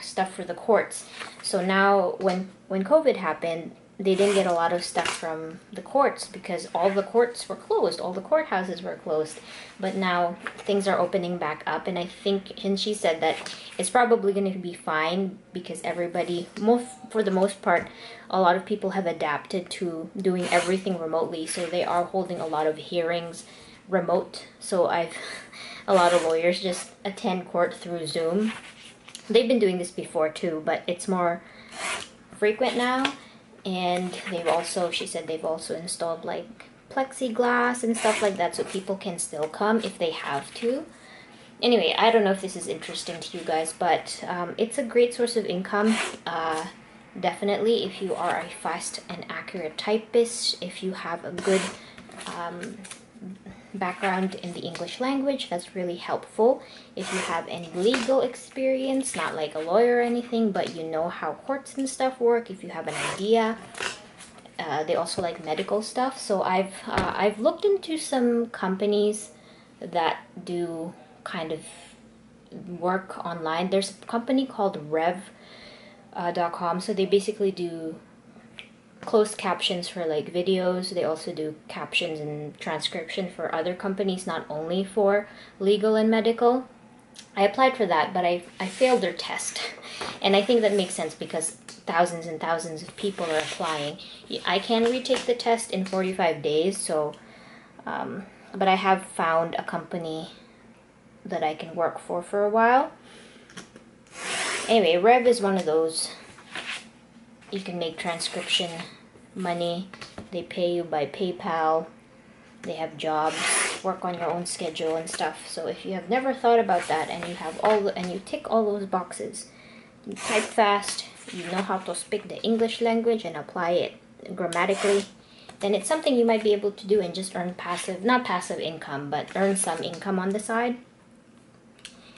stuff for the courts. So now when COVID happened, they didn't get a lot of stuff from the courts because all the courts were closed, all the courthouses were closed. But now things are opening back up, and she said that it's probably going to be fine because everybody, for the most part, a lot of people have adapted to doing everything remotely. So they are holding a lot of hearings remote. So a lot of lawyers just attend court through Zoom. They've been doing this before too, but it's more frequent now. And she said they've also installed like plexiglass and stuff like that so people can still come if they have to. Anyway, I don't know if this is interesting to you guys, but it's a great source of income. Definitely if you are a fast and accurate typist, if you have a good background in the English language, that's really helpful. If you have any legal experience, not like a lawyer or anything, but you know how courts and stuff work, if you have an idea. They also like medical stuff. So I've looked into some companies that do kind of work online. There's a company called Rev.com. So they basically do closed captions for like videos. They also do captions and transcription for other companies, not only for legal and medical. I applied for that, but I failed their test. And I think that makes sense because thousands and thousands of people are applying. I can retake the test in 45 days, so but I have found a company that I can work for a while. Anyway, Rev is one of those. You can make transcription money. They pay you by PayPal. They have jobs, work on your own schedule and stuff. So if you have never thought about that and you have you tick all those boxes, you type fast, you know how to speak the English language and apply it grammatically, then it's something you might be able to do and just earn not passive income, but earn some income on the side.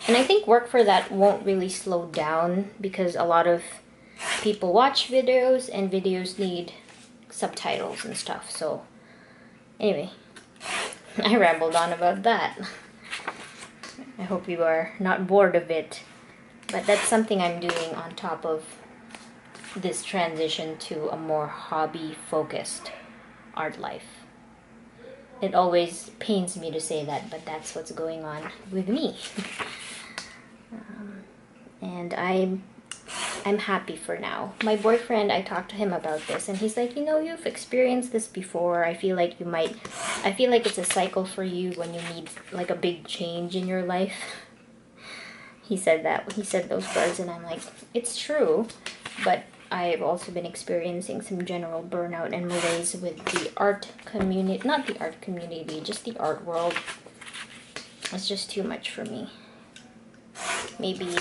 And I think work for that won't really slow down because a lot of people watch videos and videos need subtitles and stuff. So anyway, I rambled on about that. I hope you are not bored of it. But that's something I'm doing on top of this transition to a more hobby-focused art life. It always pains me to say that, but that's what's going on with me. And I'm happy for now. My boyfriend, I talked to him about this, and he's like, you know, you've experienced this before. I feel like it's a cycle for you when you need like a big change in your life. He said that. He said those words, and I'm like, it's true, but I've also been experiencing some general burnout and malaise with the art community, not the art community, just the art world. It's just too much for me. Maybe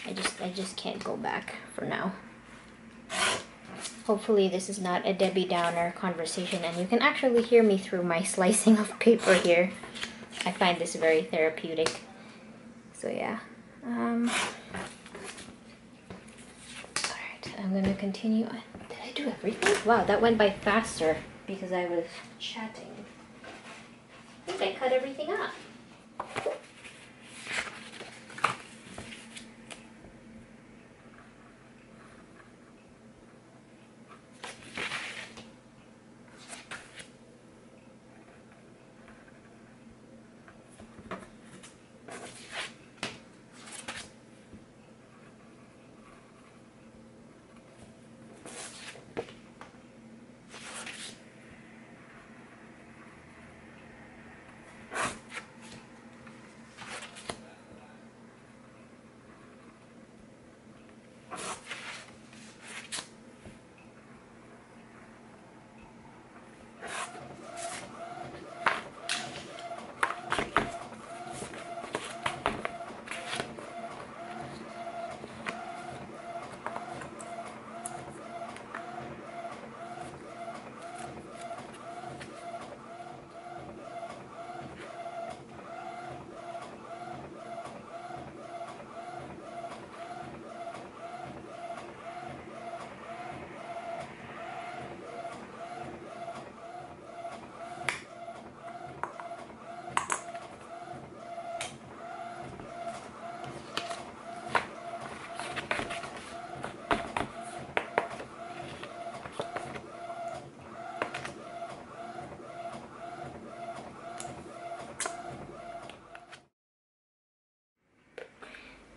I just can't go back for now. Hopefully this is not a Debbie Downer conversation and you can actually hear me through my slicing of paper here. I find this very therapeutic. So yeah. Alright, I'm gonna continue. Did I do everything? Wow, that went by faster because I was chatting. I think I cut everything up.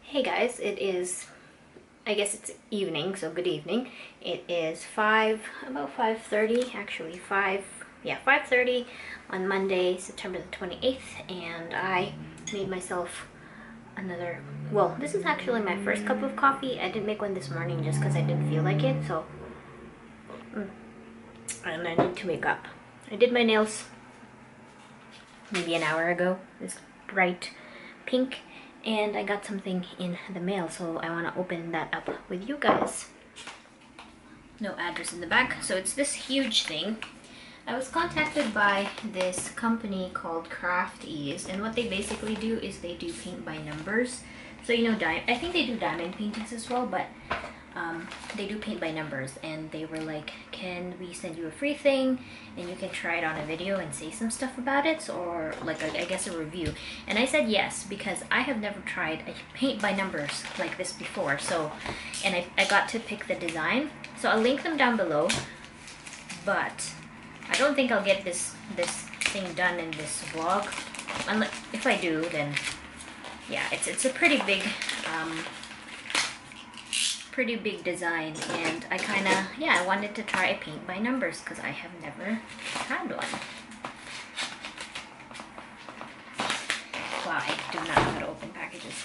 Hey guys, it is, I guess it's evening, so good evening. It is about 5:30, actually 5:30 on Monday, September the 28th, and I made myself another, well, this is actually my first cup of coffee. I didn't make one this morning just because I didn't feel like it, so and I need to make up. I did my nails maybe an hour ago, this bright pink, and I got something in the mail, so I want to open that up with you guys. No address in the back, so it's this huge thing. I was contacted by this company called Craft Ease, and what they basically do is they do paint by numbers. So you know, I think they do diamond paintings as well, but they do paint by numbers, and they were like, can we send you a free thing and you can try it on a video and say some stuff about it, or like I guess a review. And I said yes, because I have never tried a paint by numbers like this before. So, and I got to pick the design, so I'll link them down below, but I don't think I'll get this thing done in this vlog. Unless, if I do, then yeah, it's a pretty big design, and I kind of, yeah, I wanted to try a paint by numbers because I have never had one. Wow, I do not know how to open packages.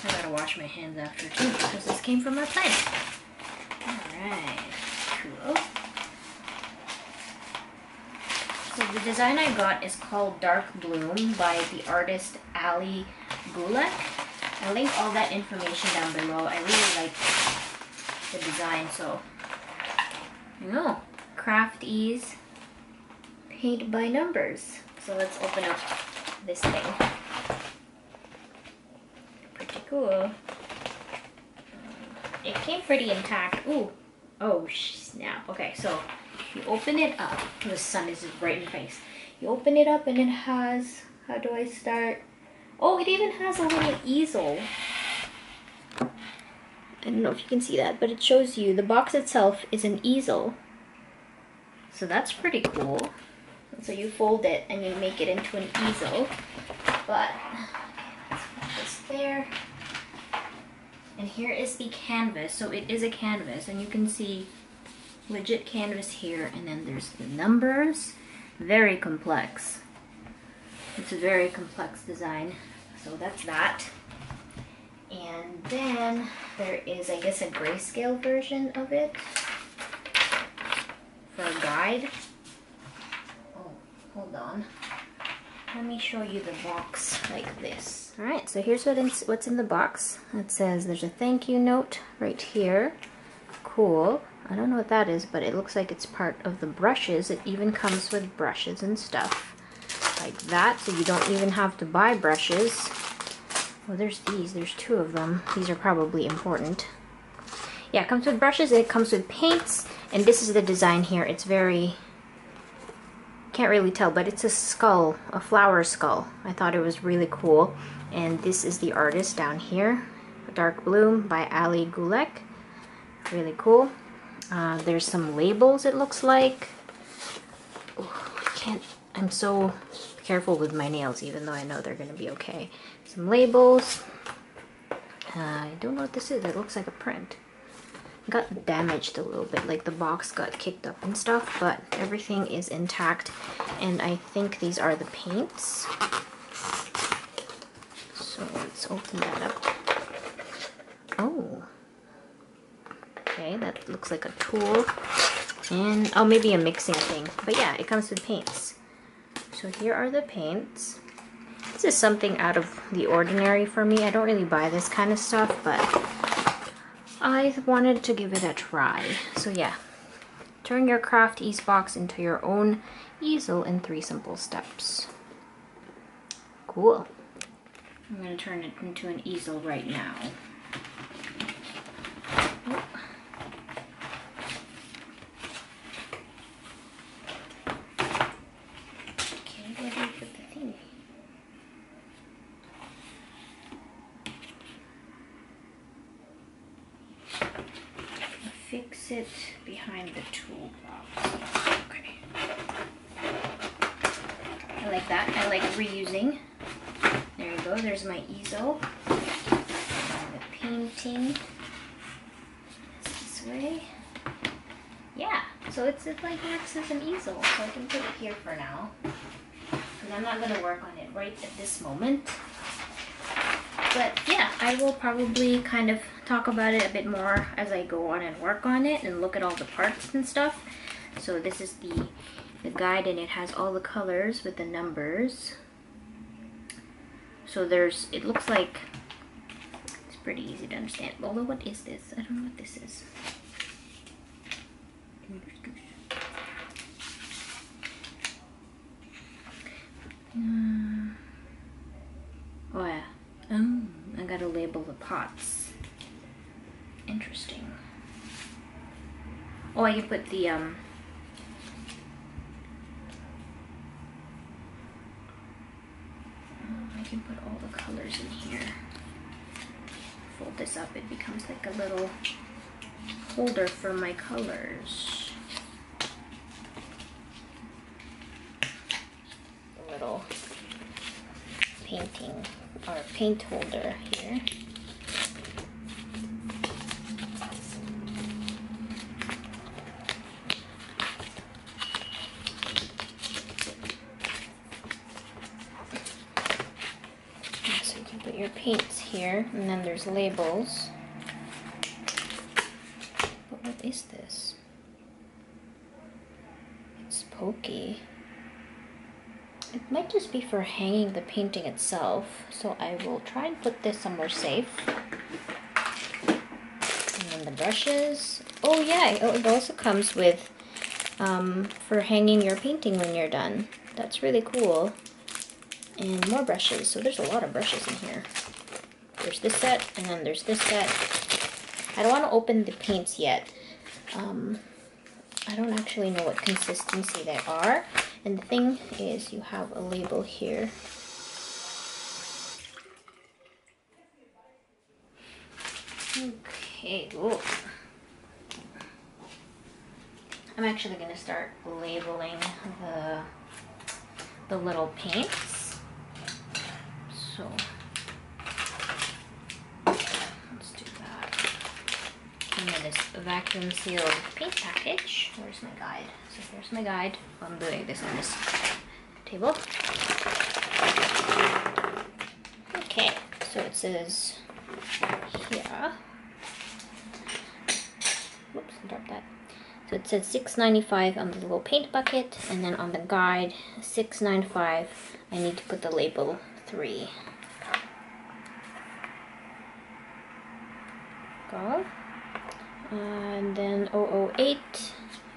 I gotta wash my hands after too, because this came from my plant. Alright, cool. So the design I got is called Dark Bloom by the artist Ali Gulek. I'll link all that information down below. I really like the design, so you know, Craft Ease, paint by numbers. So let's open up this thing. Pretty cool. It came pretty intact. Ooh, oh snap. Okay, so you open it up. The sun is right in your face. You open it up and it has, how do I start? Oh, it even has a little easel. I don't know if you can see that, but it shows you the box itself is an easel. So that's pretty cool. So you fold it and you make it into an easel. But let's put this there. And here is the canvas. So it is a canvas, and you can see legit canvas here, and then there's the numbers. Very complex. It's a very complex design. So that's that. And then there is, I guess, a grayscale version of it for a guide. Oh, hold on. Let me show you the box like this. Alright, so here's what's in the box. It says there's a thank you note right here. Cool. I don't know what that is, but it looks like it's part of the brushes. It even comes with brushes and stuff like that, so you don't even have to buy brushes. Well, there's these. There's two of them. These are probably important. Yeah, it comes with brushes, and it comes with paints, and this is the design here. It's very, can't really tell, but it's a skull, a flower skull. I thought it was really cool. And this is the artist down here, Dark Bloom by Ali Gulek. Really cool. There's some labels, it looks like. Oh, I can't, I'm so careful with my nails, even though I know they're gonna be okay. Some labels. I don't know what this is. It looks like a print. It got damaged a little bit, like the box got kicked up and stuff, but everything is intact. And I think these are the paints. So let's open that up. Oh. Okay, that looks like a tool. And, oh, maybe a mixing thing. But yeah, it comes with paints. So here are the paints. This is something out of the ordinary for me. I don't really buy this kind of stuff, but I wanted to give it a try. So yeah, turn your Craft Ease box into your own easel in 3 simple steps. Cool. I'm going to turn it into an easel right now. Oh. Okay, where do you put the thing? Fix it behind the toolbox. Okay. I like that. I like reusing. There you go. There's my easel. And the painting. This way. Yeah. So it like works as an easel. So I can put it here for now. And I'm not gonna work on it right at this moment. But yeah, I will probably kind of talk about it a bit more as I go on and work on it and look at all the parts and stuff. So this is the guide, and it has all the colors with the numbers. So there's, it looks like it's pretty easy to understand. Although, what is this? I don't know what this is. Oh yeah. I gotta label the pots. Interesting. Oh, I can put the I can put all the colors in here. Fold this up, it becomes like a little holder for my colors. A little painting or paint holder here. So you can put your paints here, and then there's labels. But what is this? It's pokey. It might just be for hanging the painting itself, so I will try and put this somewhere safe. And then the brushes. Oh yeah, it also comes with for hanging your painting when you're done. That's really cool. And more brushes, so there's a lot of brushes in here. There's this set, and then there's this set. I don't want to open the paints yet. I don't actually know what consistency they are. And the thing is, you have a label here. Okay, whoa. I'm actually going to start labeling the little paints. So let's do that. And then this vacuum sealed paint package. Where's my guide? So here's my guide. I'm doing this on this table. Okay, so it says here. Whoops, I dropped that. So it says $6.95 on the little paint bucket, and then on the guide, $6.95. I need to put the label 3. Go. And then 008,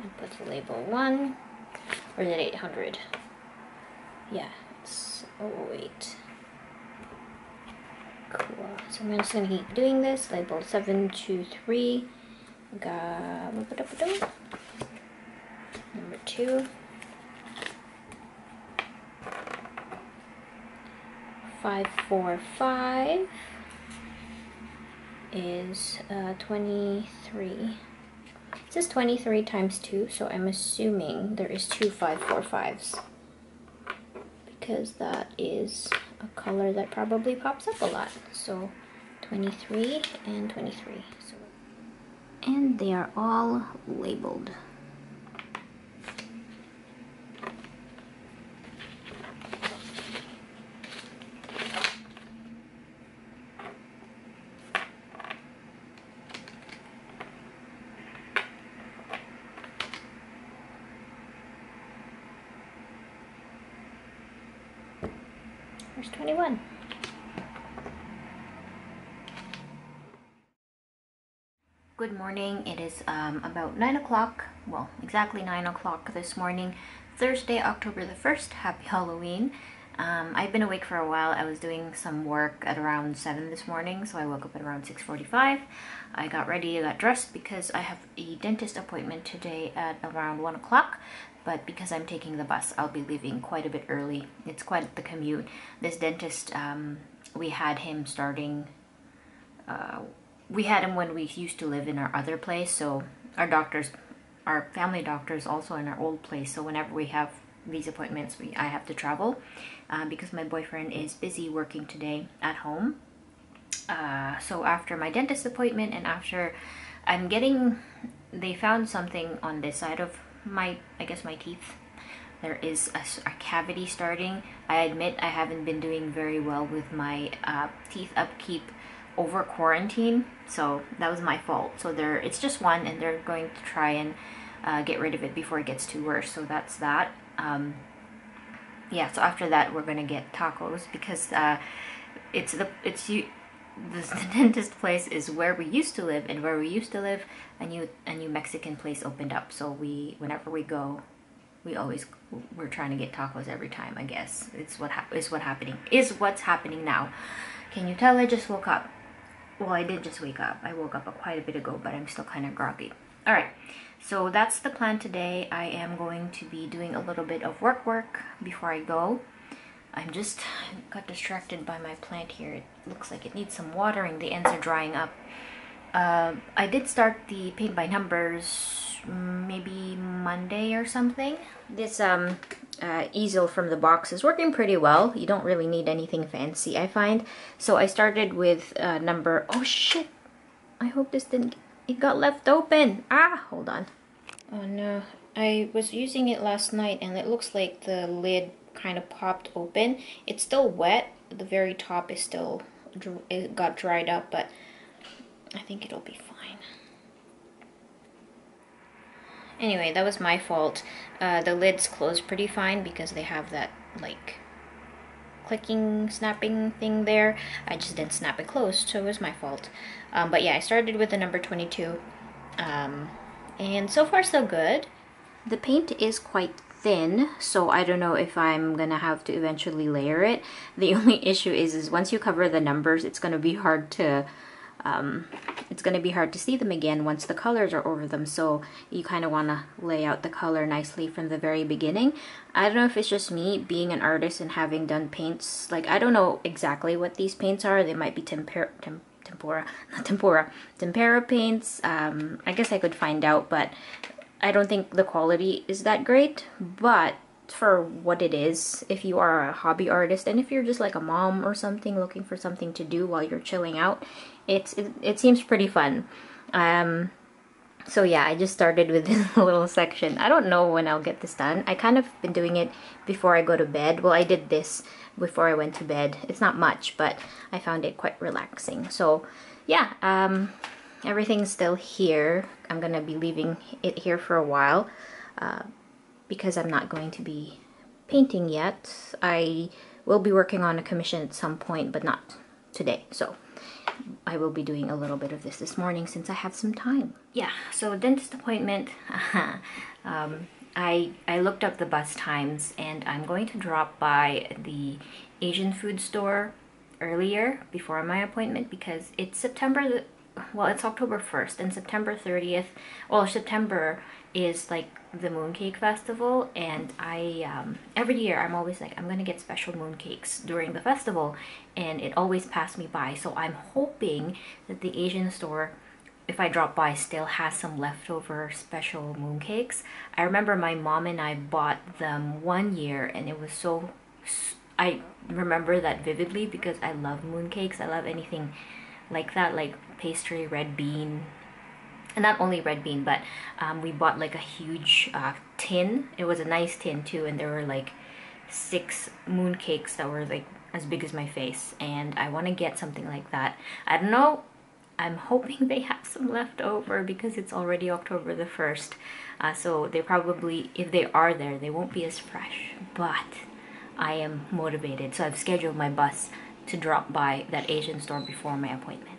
and put the label 1, or is it 800? Yeah, it's 008. Cool. So I'm just gonna keep doing this. Label 723. Number 2. 545 is 23. It says 23 times 2, so I'm assuming there is 2 545s, because that is a color that probably pops up a lot. So 23 and 23. So, and they are all labeled. There's 21. Good morning. It is about 9 o'clock. Well, exactly 9 o'clock this morning. Thursday, October the 1st. Happy Halloween. I've been awake for a while. I was doing some work at around 7 this morning, so I woke up at around 6:45. I got ready, I got dressed because I have a dentist appointment today at around 1 o'clock. But because I'm taking the bus, I'll be leaving quite a bit early. It's quite the commute. This dentist, we had him starting, we had him when we used to live in our other place. So our doctors, our family doctors also in our old place. So whenever we have these appointments, I have to travel because my boyfriend is busy working today at home. So after my dentist appointment and after they found something on this side of my, I guess my teeth, there is a cavity starting. I admit I haven't been doing very well with my teeth upkeep over quarantine, so that was my fault. So it's just one, and they're going to try and get rid of it before it gets too worse. So that's that. Yeah, so after that we're gonna get tacos, because the dentist place is where we used to live, and where we used to live, a new Mexican place opened up. So whenever we go, we're trying to get tacos every time. I guess it's what's happening now. Can you tell I just woke up? Well, I did just wake up. I woke up quite a bit ago, but I'm still kind of groggy. All right, so that's the plan today. I am going to be doing a little bit of work before I go. I'm just got distracted by my plant here. It looks like it needs some watering. The ends are drying up. I did start the paint by numbers maybe Monday or something. This easel from the box is working pretty well. You don't really need anything fancy, I find. So I started with number... Oh shit! I hope this didn't... It got left open! Ah! Hold on. Oh no. I was using it last night and it looks like the lid kind of popped open. It's still wet. The very top is still... It got dried up, but I think it'll be fine. Anyway, that was my fault. The lid's closed pretty fine because they have that, like, clicking, snapping thing there. I just didn't snap it closed, so it was my fault. But yeah, I started with the number 22. And so far so good. The paint is quite thin, so I don't know if I'm gonna have to eventually layer it. The only issue is once you cover the numbers, it's gonna be hard to see them again once the colors are over them, so you kind of want to lay out the color nicely from the very beginning. I don't know if it's just me being an artist and having done paints, like, I don't know exactly what these paints are. They might be tempera paints. I guess I could find out, but I don't think the quality is that great. But for what it is, if you are a hobby artist and if you're just like a mom or something looking for something to do while you're chilling out, it seems pretty fun. So yeah, I just started with this little section. I don't know when I'll get this done. I kind of been doing it before I go to bed. Well, I did this before I went to bed. It's not much, but I found it quite relaxing. So yeah, everything's still here. I'm gonna be leaving it here for a while because I'm not going to be painting yet. I will be working on a commission at some point, but not today. So I will be doing a little bit of this morning since I have some time. Yeah, so dentist appointment. I looked up the bus times, and I'm going to drop by the Asian food store earlier before my appointment because it's it's October 1st and September 30th. Well, September is like the mooncake festival, and every year I'm always like, I'm gonna get special mooncakes during the festival, and it always passed me by. So I'm hoping that the Asian store, if I drop by, still has some leftover special mooncakes. I remember my mom and I bought them one year, and it was so... I remember that vividly because I love mooncakes. I love anything like that, like pastry, red bean. And not only red bean, but we bought like a huge tin. It was a nice tin too, and there were like 6 mooncakes that were like as big as my face, and I want to get something like that. I don't know, I'm hoping they have some left over because it's already October the 1st. So they probably, if they are there, they won't be as fresh, but I am motivated. So I've scheduled my bus to drop by that Asian store before my appointment.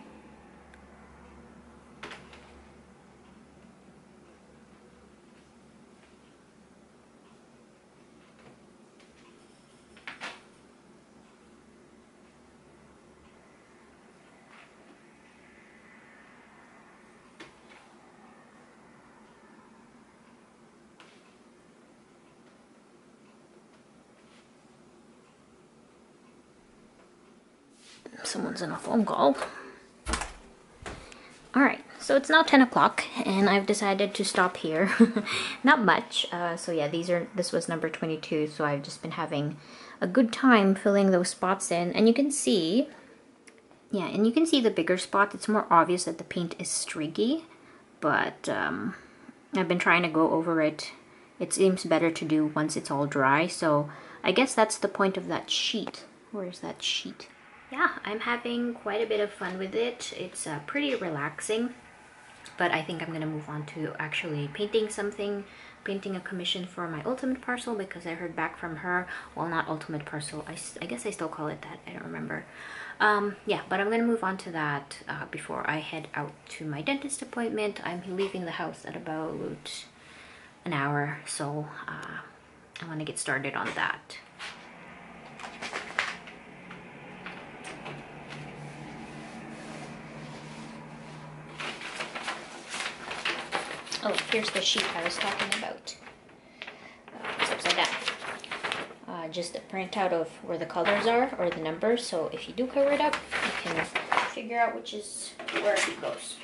Someone's on a phone call. Alright, so it's now 10 o'clock and I've decided to stop here. Not much. So yeah, this was number 22, so I've just been having a good time filling those spots in. And you can see, yeah, and you can see the bigger spot. It's more obvious that the paint is streaky, but I've been trying to go over it it seems better to do once it's all dry. So I guess that's the point of that sheet. Where's that sheet? Yeah, I'm having quite a bit of fun with it. It's pretty relaxing, but I think I'm gonna move on to actually painting something, painting a commission for my ultimate parcel, because I heard back from her. Well, not ultimate parcel, I guess I still call it that, I don't remember. Yeah, but I'm gonna move on to that before I head out to my dentist appointment. I'm leaving the house at about an hour, so I want to get started on that. Oh, here's the sheet I was talking about. It's upside down. Just a printout of where the colors are, or the numbers, so if you do cover it up, you can figure out which is where it goes.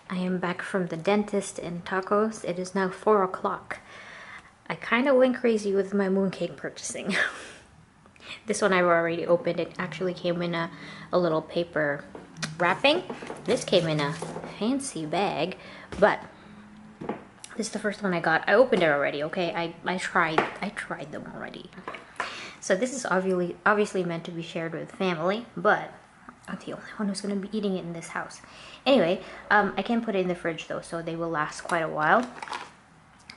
I am back from the dentist and tacos. It is now 4 o'clock. I kind of went crazy with my mooncake purchasing. This one I've already opened. It actually came in a little paper wrapping. This came in a fancy bag, but this is the first one I got. I opened it already, okay? I tried them already. So this is obviously meant to be shared with family, but I'm the only one who's going to be eating it in this house. Anyway, I can put it in the fridge though, so they will last quite a while.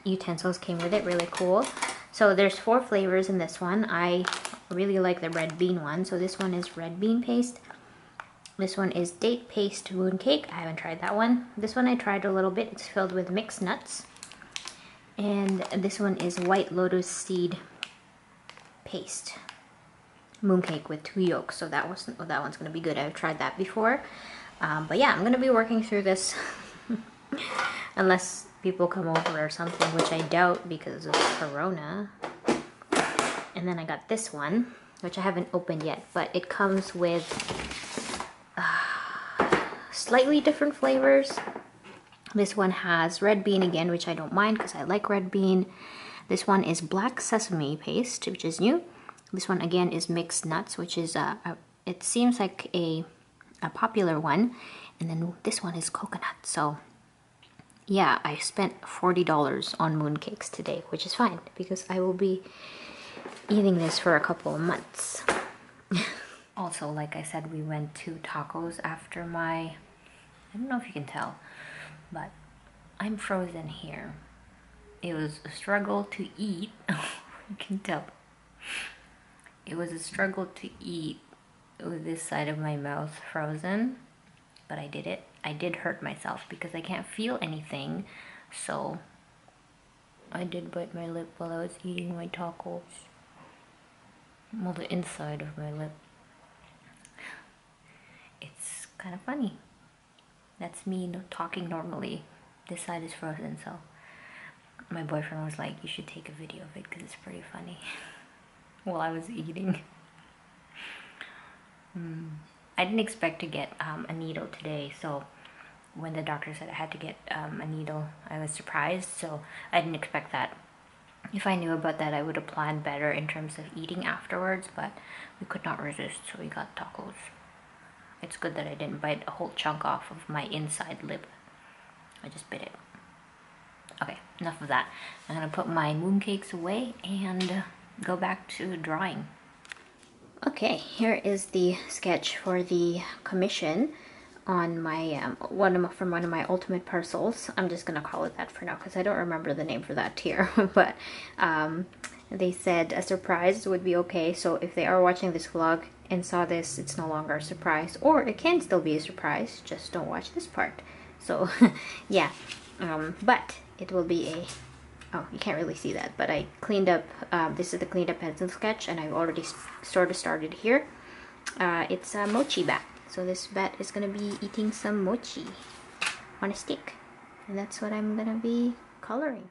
Utensils came with it, really cool. So there's 4 flavors in this one. I really like the red bean one. So this one is red bean paste. This one is date paste mooncake. I haven't tried that one. This one I tried a little bit. It's filled with mixed nuts. And this one is white lotus seed paste mooncake with 2 yolks. So that one's gonna be good. I've tried that before. But yeah, I'm gonna be working through this unless people come over or something, which I doubt because of Corona. And then I got this one, which I haven't opened yet, but it comes with slightly different flavors. This one has red bean again, which I don't mind because I like red bean. This one is black sesame paste, which is new. This one again is mixed nuts, which is it seems like a popular one. And then this one is coconut. So yeah, I spent $40 on mooncakes today, which is fine because I will be eating this for a couple of months. Also, like I said, we went to tacos after I don't know if you can tell, but I'm frozen here. It was a struggle to eat. You can tell. It was a struggle to eat with this side of my mouth frozen, but I did it. I did hurt myself because I can't feel anything, so I did bite my lip while I was eating my tacos. Well, the inside of my lip. It's kind of funny. That's me talking normally. This side is frozen, so my boyfriend was like, you should take a video of it because it's pretty funny. While I was eating. I didn't expect to get a needle today, so when the doctor said I had to get a needle, I was surprised, so I didn't expect that. If I knew about that, I would have planned better in terms of eating afterwards, but we could not resist, so we got tacos. It's good that I didn't bite a whole chunk off of my inside lip. I just bit it. Okay, enough of that. I'm gonna put my mooncakes away and go back to drawing. Okay, here is the sketch for the commission on my from one of my ultimate parcels. I'm just gonna call it that for now because I don't remember the name for that tier. But they said a surprise would be okay, so if they are watching this vlog and saw this, it's no longer a surprise, or it can still be a surprise, just don't watch this part. So yeah, but it will be a, oh, you can't really see that, but I cleaned up, this is the cleaned up pencil sketch, and I've already sort of started here. It's a mochi bat. So this bat is gonna be eating some mochi on a stick. And that's what I'm gonna be coloring.